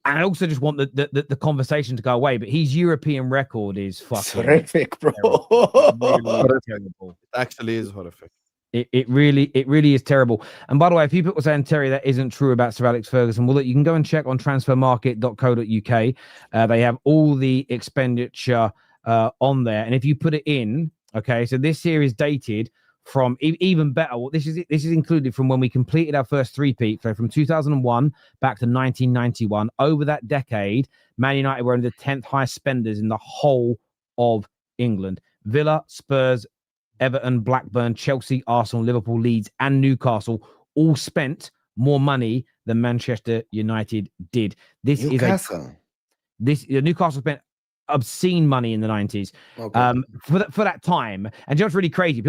And I also just want the conversation to go away. But his European record is fucking horrific, bro. Really terrible. It actually is horrific. It really is terrible. And by the way, if people are saying, Terry, that isn't true about Sir Alex Ferguson, well, look, you can go and check on transfermarket.co.uk. They have all the expenditure on there. And if you put it in, okay, so this here is dated from even better. Well, this is included from when we completed our first three-peat, so from 2001 back to 1991. Over that decade, Man United were only the 10th highest spenders in the whole of England. Villa, Spurs, Everton, Blackburn, Chelsea, Arsenal, Liverpool, Leeds, and Newcastle all spent more money than Manchester United did. Newcastle spent obscene money in the 90s for that time. And you know what's really crazy?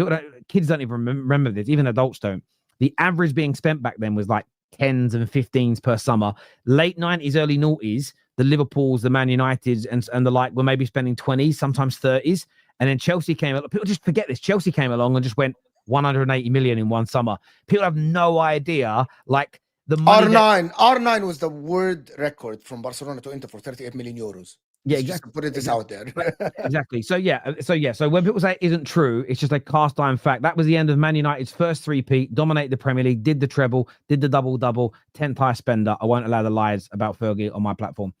Kids don't even remember this, even adults don't. The average being spent back then was like 10s and 15s per summer. Late 90s, early noughties, the Liverpools, the Man Uniteds, and the like were maybe spending 20s, sometimes 30s. And then Chelsea came along. People just forget this. Chelsea came along and just went 180 million in one summer. People have no idea, like, the money R9 was the world record from Barcelona to Inter for 38 million euros. Yeah, exactly. Put this out there. Exactly. So when people say it isn't true, it's just a cast iron fact. That was the end of Man United's first three-peat, dominated the Premier League, did the treble, did the double-double, 10th highest spender. I won't allow the lies about Fergie on my platform.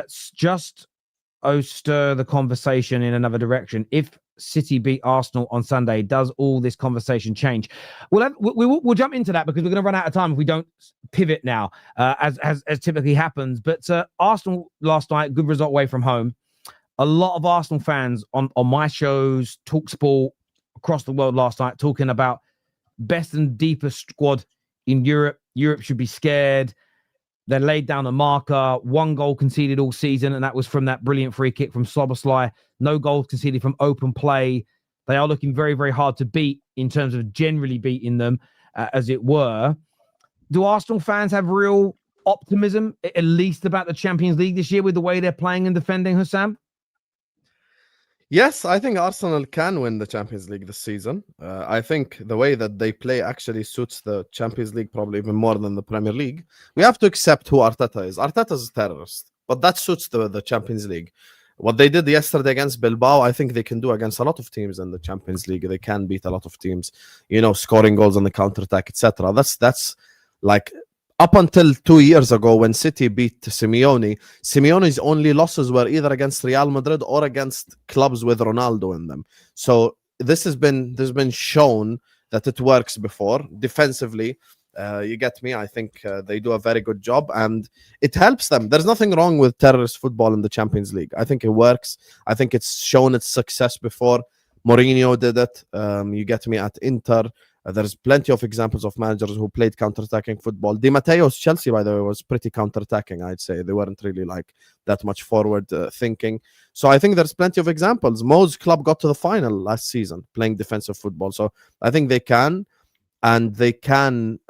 Stir the conversation in another direction. If City beat Arsenal on Sunday, does all this conversation change? We'll jump into that, because we're going to run out of time if we don't pivot now, as typically happens. But Arsenal last night, good result away from home. A lot of Arsenal fans on my shows, TalkSport, across the world last night, talking about best and deepest squad in Europe. Europe should be scared. They laid down a marker, 1 goal conceded all season, and that was from that brilliant free kick from Szoboszlai. No goals conceded from open play They are looking very, very hard to beat in terms of generally beating them, as it were. Do Arsenal fans have real optimism, at least about the Champions League this year with the way they're playing and defending, Husam? Yes, I think Arsenal can win the Champions League this season. I think the way that they play actually suits the Champions League probably even more than the Premier League. We have to accept who Arteta is. Arteta is a terrorist, but that suits the Champions League. What they did yesterday against Bilbao, I think they can do against a lot of teams in the Champions League. They can beat a lot of teams, scoring goals on the counter-attack, etc. That's like up until 2 years ago when City beat Simeone's only losses were either against Real Madrid or against clubs with Ronaldo in them. So this has been shown that it works before defensively. You get me? I think they do a very good job and it helps them. There's nothing wrong with terrorist football in the Champions League. I think it works. I think it's shown its success before. Mourinho did it. You get me? At Inter. There's plenty of examples of managers who played counter-attacking football. Di Matteo's Chelsea, by the way, was pretty counter-attacking, I'd say. They weren't really like that much forward thinking. So I think there's plenty of examples. Mo's club got to the final last season playing defensive football. So I think they can, and they can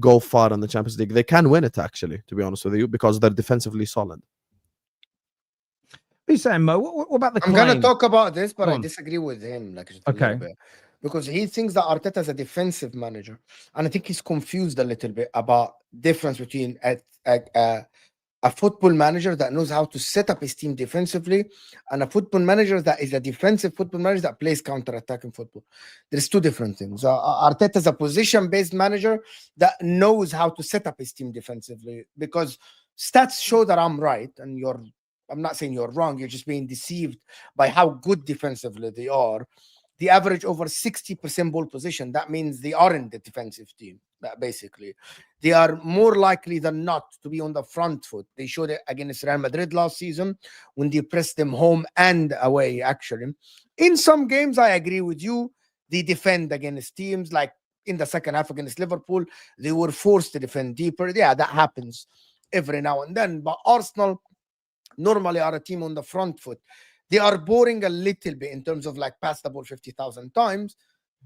go far in the Champions League. They can win it, actually, to be honest with you, because they're defensively solid. What are you saying, Mo? What about the I'm claim? going to talk about this, but Go I on. disagree with him. Like, just a Okay. little bit. Because he thinks that Arteta is a defensive manager. And I think he's confused a little bit about difference between a football manager that knows how to set up his team defensively and a football manager that is a defensive football manager that plays counter-attacking football. There's two different things. Arteta is a position-based manager that knows how to set up his team defensively, because stats show that I'm right and I'm not saying you're wrong. You're just being deceived by how good defensively they are. The average over 60% ball position. That means they aren't the defensive team. That basically, they are more likely than not to be on the front foot. They showed it against Real Madrid last season when they pressed them home and away. Actually, in some games, I agree with you. They defend against teams like in the second half against Liverpool. They were forced to defend deeper. Yeah, that happens every now and then. But Arsenal normally are a team on the front foot. They are boring a little bit in terms of like pass the ball 50,000 times.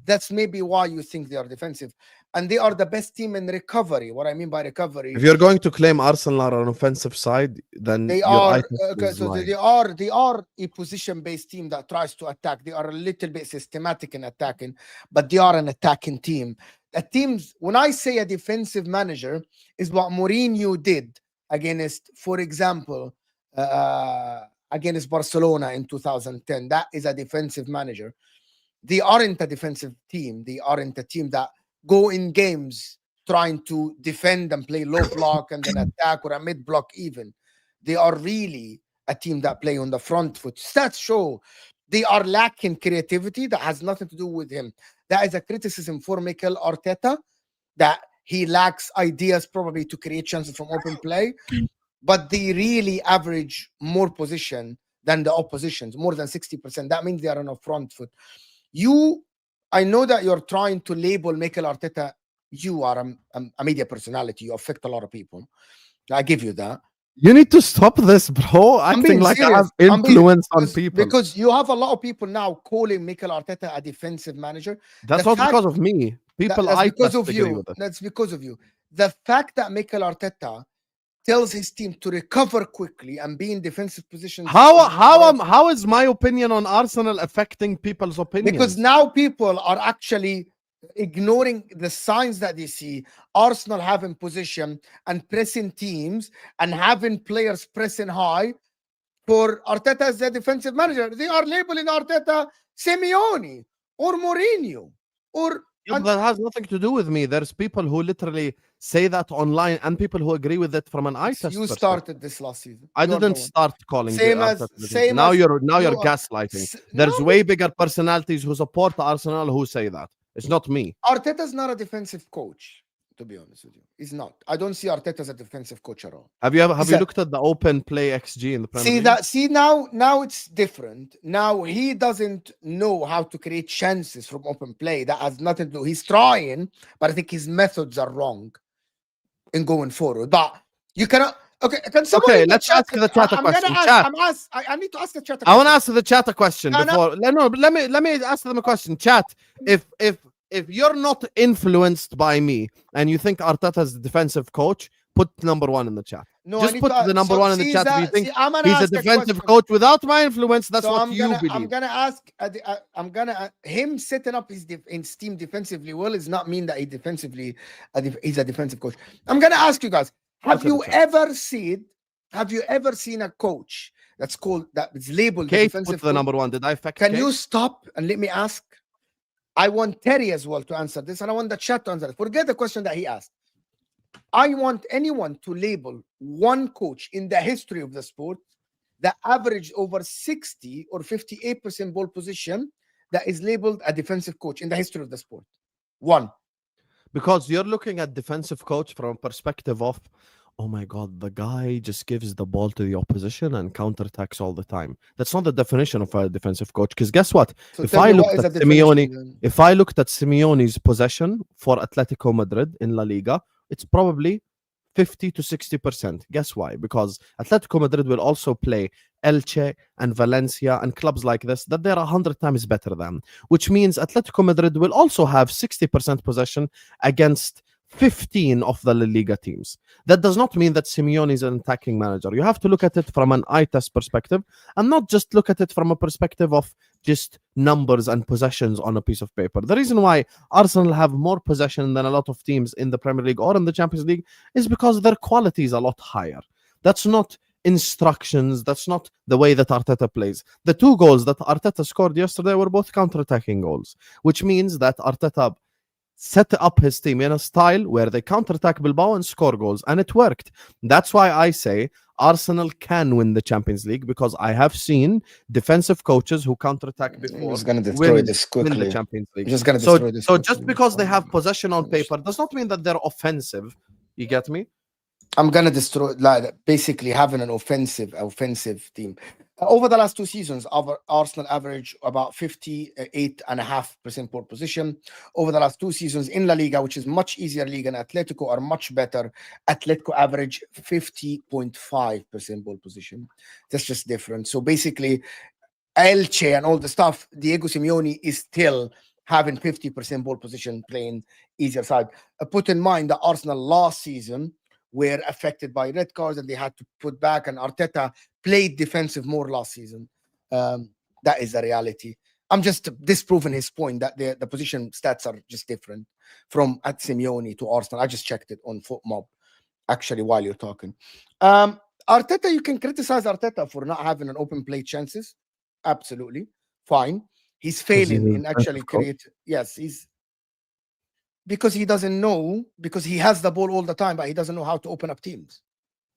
That's maybe why you think they are defensive. And they are the best team in recovery. What I mean by recovery, If you're going to claim Arsenal are on offensive side, then they your are eye test okay, is so lying. they are a position-based team that tries to attack. They are a little bit systematic in attacking, but they are an attacking team. The teams, when I say a defensive manager, is what Mourinho did against, for example, against Barcelona in 2010. That is a defensive manager. They aren't a defensive team. They aren't a team that go in games trying to defend and play low block and then attack or a mid block even. They are really a team that play on the front foot. Stats show they are lacking creativity. That has nothing to do with him. That is a criticism for Mikel Arteta, that he lacks ideas probably to create chances from open play. But they really average more position than the oppositions, more than 60%. That means they are on a front foot. I know that you're trying to label Mikel Arteta. You are a media personality. You affect a lot of people. I give you that. You need to stop this, bro. Acting like I have influence on people. Because you have a lot of people now calling Mikel Arteta a defensive manager. That's not because of me. People, that's because of agree you. with it. That's because of you. The fact that Mikel Arteta tells his team to recover quickly and be in defensive positions. How is my opinion on Arsenal affecting people's opinions? Because now people are actually ignoring the signs that they see. Arsenal having position and pressing teams and having players pressing high. For Arteta as the defensive manager, they are labeling Arteta Simeone or Mourinho or. Yeah, that has nothing to do with me. There's people who literally say that online and people who agree with it from an eye test. You started this last season. I didn't start calling same the as same. Now you're gaslighting. There's way bigger personalities who support Arsenal who say that. It's not me. Arteta's not a defensive coach, to be honest with you. He's not. I don't see Arteta as a defensive coach at all. Have you looked at the open play XG in the Premier League? See now it's different. Now he doesn't know how to create chances from open play. That has nothing to do. He's trying, but I think his methods are wrong in going forward. But you cannot. Okay, can someone Okay, in the let's chat- ask the chat a I'm gonna question. ask, Chat. I need to ask the chat a I want to question. ask the chat a question No, no. before. No, let me ask them a question. Chat. If you're not influenced by me and you think Arteta is the defensive coach, put number 1 in the chat. No, Just put the number 1 in the chat if you think I'm gonna he's a ask defensive question. coach. Without my influence, that's So what I'm you gonna believe. ask. I'm gonna him setting up his team defensively well is not mean that he defensively he's a defensive coach. I'm gonna ask you guys: Have you ever seen a coach that's called that is labeled the Kate defensive put the coach? number 1. Did I fact Can Kate? you stop and let me ask? I want Terry as well to answer this, and I want the chat to answer it. Forget the question that he asked. I want anyone to label one coach in the history of the sport that averaged over 60 or 58% ball position that is labeled a defensive coach in the history of the sport. One. Because you're looking at defensive coach from a perspective of, oh my God, the guy just gives the ball to the opposition and counterattacks all the time. That's not the definition of a defensive coach. Because guess what? So If I looked at Simeone, if I looked at Simeone's possession for Atletico Madrid in La Liga, it's probably 50 to 60%. Guess why? Because Atletico Madrid will also play Elche and Valencia and clubs like this that they're 100 times better than, which means Atletico Madrid will also have 60% possession against 15 of the La Liga teams. That does not mean that Simeone is an attacking manager. You have to look at it from an eye test perspective and not just look at it from a perspective of just numbers and possessions on a piece of paper. The reason why Arsenal have more possession than a lot of teams in the Premier League or in the Champions League is because their quality is a lot higher. That's not instructions. That's not the way that Arteta plays. The 2 goals that Arteta scored yesterday were both counter-attacking goals, which means that Arteta set up his team in a style where they counterattack Bilbao and score goals, and it worked. That's why I say Arsenal can win the Champions League, because I have seen defensive coaches who counterattack before was going to destroy this win quickly. the Champions League. Just going to destroy this. So just because they have possession on paper does not mean that they're offensive. You get me? I'm gonna destroy, like, basically having an offensive team. Over the last 2 seasons, our Arsenal average about 58.5% ball position. Over the last 2 seasons in La Liga, which is much easier league, and Atletico are much better. Atletico average 50.5% ball position. That's just different. So basically, Elche and all the stuff, Diego Simeone is still having 50% ball position, playing easier side. Put in mind that Arsenal last season were affected by red cards and they had to put back, and Arteta played defensive more last season. That is the reality. I'm just disproving his point that the position stats are just different from at Simeone to Arsenal. I just checked it on FootMob actually while you're talking. Arteta, you can criticize Arteta for not having an open play chances. Absolutely. Fine. He's failing in actually create. Yes, he's because he doesn't know, because he has the ball all the time, but he doesn't know how to open up teams.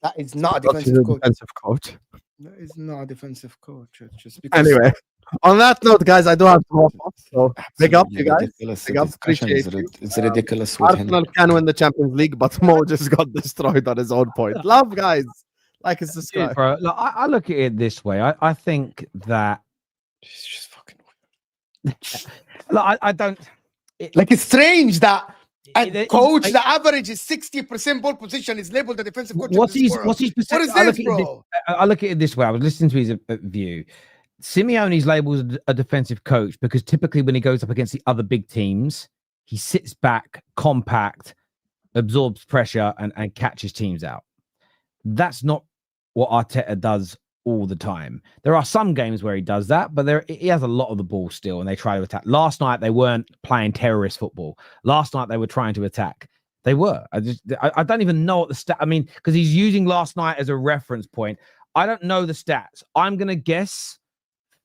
That is not a defensive coach. That is not a defensive coach. It's just because... Anyway, on that note, guys, I do have to hop off. So big up, you guys. Big up. Appreciate you. It's ridiculous. Arsenal can win the Champions League, but Mo just got destroyed on his own point. Love, guys. Like and subscribe. Bro, look, I look at it this way. I think that... It's just fucking weird. Look, I don't... it's strange that a coach, the average is 60% ball position, is labeled the defensive coach. What's his percentage? What is this, bro? I look at it this way. I was listening to his view. Simeone's labeled a defensive coach because typically when he goes up against the other big teams, he sits back, compact, absorbs pressure, and catches teams out. That's not what Arteta does all the time. There are some games where he does that, but he has a lot of the ball still, and they try to attack. Last night they weren't playing terrorist football. Last night they were trying to attack. They were. I don't even know what the stat. I mean, because he's using last night as a reference point. I don't know the stats. I'm gonna guess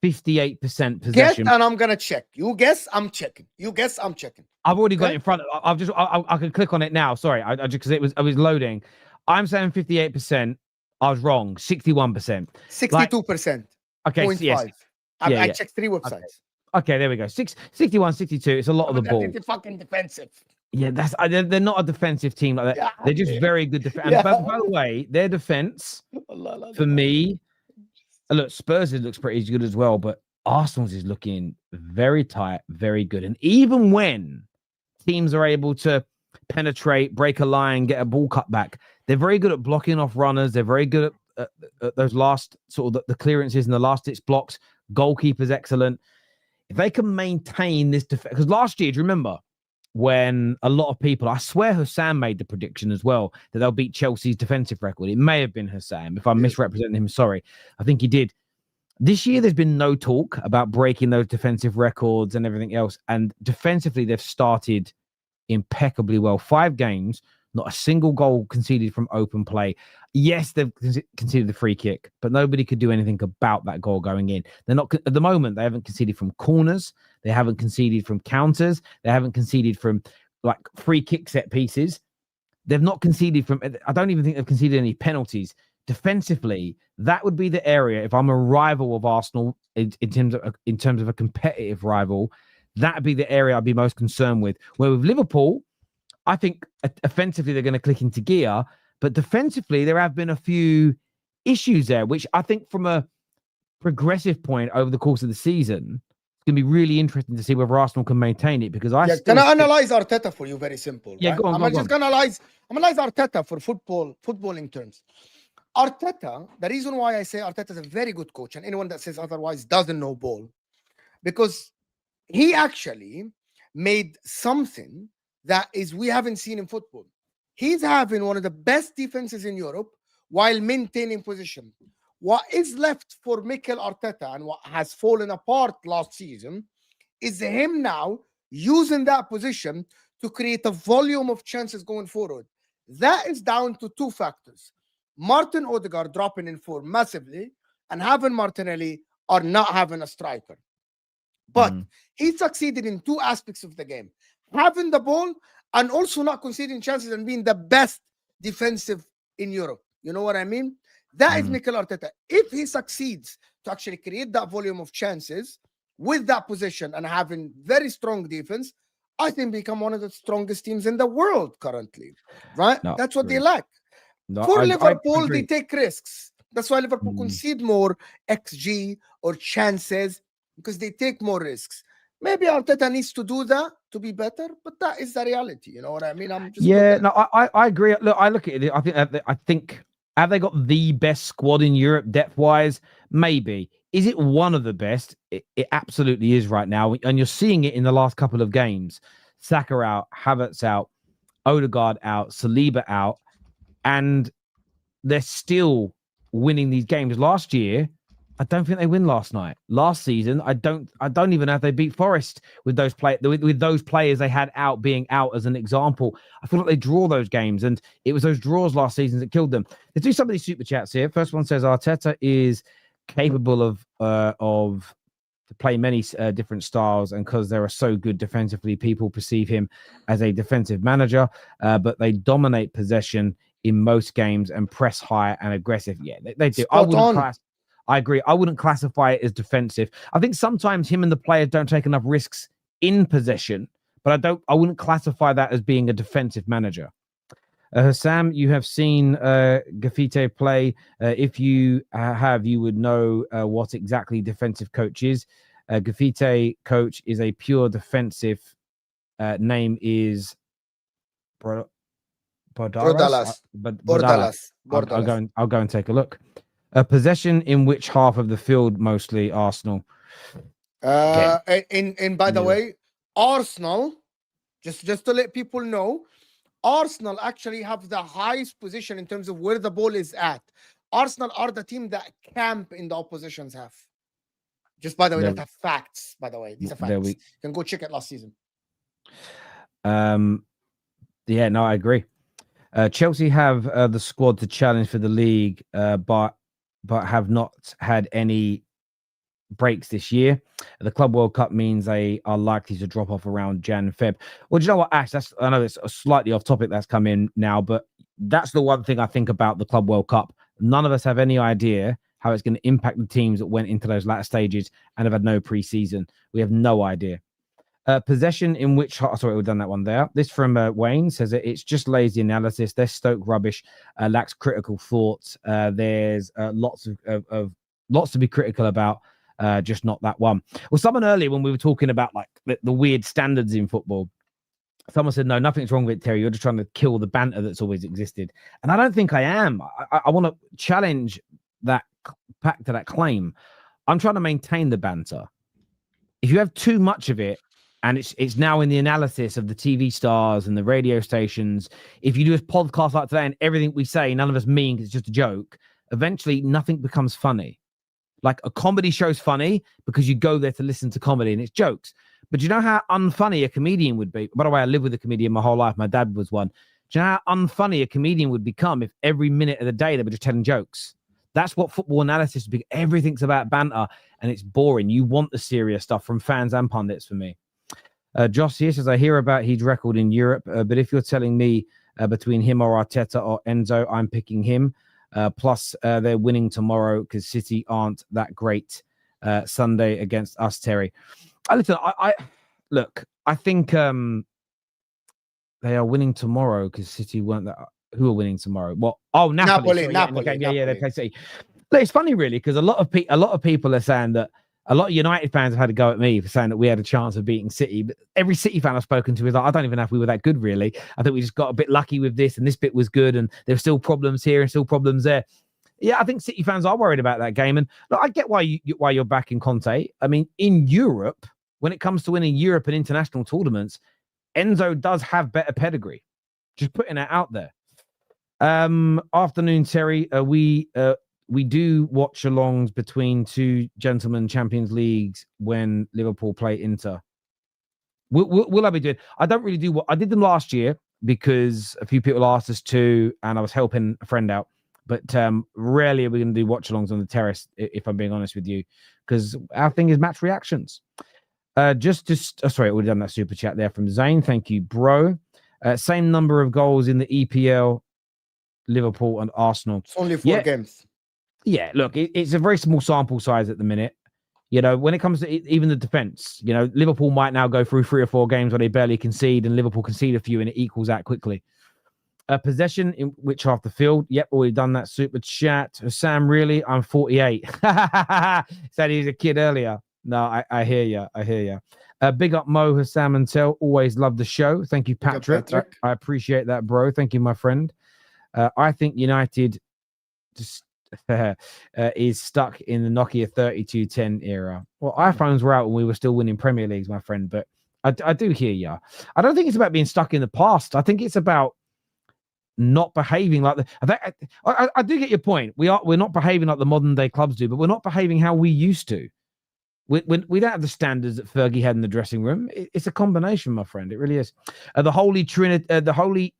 58% possession. Guess, and I'm gonna check. You guess, I'm checking. You guess, I'm checking. I've already got it in front. I can click on it now. Sorry, I just because I was loading. I'm saying 58%. I was wrong. 61%. 62%. Okay. Yes. I checked 3 websites. Okay, there we go. 61, 62. It's a lot of the ball. They're fucking defensive. Yeah, they're not a defensive team like that. Yeah, they're just very good defense. Yeah. By the way, their defense for me, look, Spurs looks pretty good as well, but Arsenal's is looking very tight, very good. And even when teams are able to penetrate, break a line, get a ball cut back, They're very good at blocking off runners. They're very good at those last sort of the clearances and the last ditch blocks. Goalkeeper's excellent. If they can maintain this defense, because last year, do you remember when a lot of people, I swear Husam made the prediction as well, that they'll beat Chelsea's defensive record. It may have been Husam. If I'm misrepresenting him, sorry. I think he did. This year, there's been no talk about breaking those defensive records and everything else. And defensively, they've started impeccably well. 5 games, not a single goal conceded from open play. Yes, they've conceded the free kick, but nobody could do anything about that goal going in. They're not, at the moment, they haven't conceded from corners. They haven't conceded from counters. They haven't conceded from like free kick set pieces. They've not conceded from, I don't even think they've conceded any penalties. Defensively, that would be the area. If I'm a rival of Arsenal in terms of a competitive rival, that would be the area I'd be most concerned with. Where with Liverpool, I think offensively they're going to click into gear, but defensively there have been a few issues there, which I think from a progressive point over the course of the season, it's going to be really interesting to see whether Arsenal can maintain it. Because can I analyze Arteta for you? Very simple. Yeah, right? go on. I'm just going to analyze Arteta for footballing terms. Arteta, the reason why I say Arteta is a very good coach, and anyone that says otherwise doesn't know ball, because he actually made something that is we haven't seen in football. He's having one of the best defenses in Europe while maintaining position. What is left for Mikel Arteta and what has fallen apart last season is him now using that position to create a volume of chances going forward. That is down to 2 factors. Martin Odegaard dropping in form massively and having Martinelli or not having a striker. But he succeeded in 2 aspects of the game. Having the ball and also not conceding chances and being the best defensive in Europe. You know what I mean? That is Mikel Arteta. If he succeeds to actually create that volume of chances with that position and having very strong defense, I think become one of the strongest teams in the world currently. Right? No, that's what they lack. No, For I Liverpool, agree. they take risks. That's why Liverpool concede more XG or chances, because they take more risks. Maybe Arteta needs to do that to be better, but that is the reality. You know what I mean? I'm just I agree. Look, I look at it. I think have they got the best squad in Europe depth wise? Maybe. Is it one of the best? It absolutely is right now, and you're seeing it in the last couple of games. Saka out, Havertz out, Odegaard out, Saliba out, and they're still winning these games. Last year, I don't think they win last night. Last season, I don't even know if they beat Forest with those players they had out being out as an example. I feel like they draw those games, and it was those draws last season that killed them. Let's do some of these super chats here. First one says Arteta is capable of to play many different styles, and because they are so good defensively, people perceive him as a defensive manager, but they dominate possession in most games and press high and aggressive. Yeah, they do. I agree. I wouldn't classify it as defensive. I think sometimes him and the players don't take enough risks in possession, but I wouldn't classify that as being a defensive manager. Husam, you have seen Gafite play. If you have, you would know what exactly defensive coach is. Gafite coach is a pure defensive. Name is Bordalas. I'll go and take a look. A possession in which half of the field? Mostly Arsenal. By the way, Arsenal, just to let people know, Arsenal actually have the highest position in terms of where the ball is at. Arsenal are the team that camp in the opposition's half. Just by the way, that's facts. By the way, these are facts. You can go check it last season. Yeah, no, I agree. Chelsea have the squad to challenge for the league, but have not had any breaks this year. The Club World Cup means they are likely to drop off around Jan, Feb. Well, do you know what, Ash? I know it's a slightly off topic that's come in now, but that's the one thing I think about the Club World Cup. None of us have any idea how it's going to impact the teams that went into those latter stages and have had no preseason. We have no idea. Possession in which... Sorry, we've done that one there. This from Wayne says that it's just lazy analysis. They're Stoke rubbish, lacks critical thoughts. There's lots to be critical about, just not that one. Well, someone earlier when we were talking about like the weird standards in football, Someone said, no, nothing's wrong with it, Terry. You're just trying to kill the banter that's always existed. And I don't think I am. I want to challenge that back to that claim. I'm trying to maintain the banter. If you have too much of it, and it's now in the analysis of the TV stars and the radio stations, if you do a podcast like today and everything we say, none of us mean because it's just a joke, eventually nothing becomes funny. Like a comedy show's funny because you go there to listen to comedy and it's jokes. But do you know how unfunny a comedian would be? By the way, I lived with a comedian my whole life. My dad was one. Do you know how unfunny a comedian would become if every minute of the day they were just telling jokes? That's what football analysis would be. Everything's about banter and it's boring. You want the serious stuff from fans and pundits for me. Josh here says, I hear about his record in Europe, but if you're telling me between him or Arteta or Enzo, I'm picking him. Plus, they're winning tomorrow because City aren't that great Sunday against us, Terry. Listen, I look, I think they are winning tomorrow because City weren't that. Who are winning tomorrow? Well, Napoli. Napoli. They play City. Look, it's funny, really, because a lot of people are saying that a lot of United fans have had to go at me for saying that we had a chance of beating City. But every City fan I've spoken to is like, I don't even know if we were that good, really. I think we just got a bit lucky with this, and this bit was good, and there's still problems here and still problems there. Yeah, I think City fans are worried about that game, and look, I get why you're backing Conte. I mean, in Europe, when it comes to winning Europe and international tournaments, Enzo does have better pedigree. Just putting it out there. Afternoon, Terry. We do watch alongs between two gentlemen Champions Leagues when Liverpool play Inter. Will I be doing? I don't really do what I did them last year because a few people asked us to, and I was helping a friend out. But rarely are we going to do watch alongs on the terrace, if I'm being honest with you, because our thing is match reactions. Sorry, I would have done that super chat there from Zane. Thank you, bro. Same number of goals in the EPL, Liverpool and Arsenal. It's only 4 games. Yeah, look, it's a very small sample size at the minute. You know, when it comes to even the defense, you know, Liverpool might now go through 3 or 4 games where they barely concede, and Liverpool concede a few, and it equals out quickly. Possession in which half the field? Yep, already done that super chat. Sam, really? I'm 48. Said he was a kid earlier. No, I hear you. I hear you. Big up Mo, Husam, and Tel. Always love the show. Thank you, Patrick. I appreciate that, bro. Thank you, my friend. I think United just is stuck in the Nokia 3210 era. Well, iPhones were out when we were still winning Premier Leagues, my friend. But I do hear you. I don't think it's about being stuck in the past. I think it's about not behaving like I do get your point. We're not behaving like the modern day clubs do, but we're not behaving how we used to. We don't have the standards that Fergie had in the dressing room. It's a combination, my friend. It really is. The Holy Trinity, the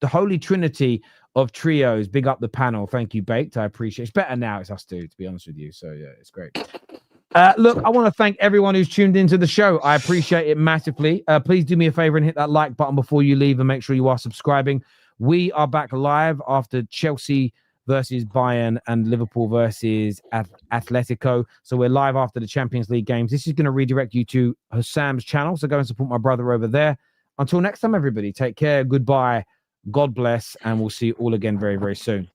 Holy Trinity of trios. Big up the panel. Thank you, Baked. I appreciate it. It's better now. It's us two, to be honest with you. So yeah, it's great. Look, I want to thank everyone who's tuned into the show. I appreciate it massively. Please do me a favor and hit that like button before you leave, and make sure you are subscribing. We are back live after Chelsea versus Bayern and Liverpool versus Atletico. So we're live after the Champions League games. This is going to redirect you to Husam's channel. So go and support my brother over there. Until next time, everybody, take care. Goodbye. God bless. And we'll see you all again very, very soon.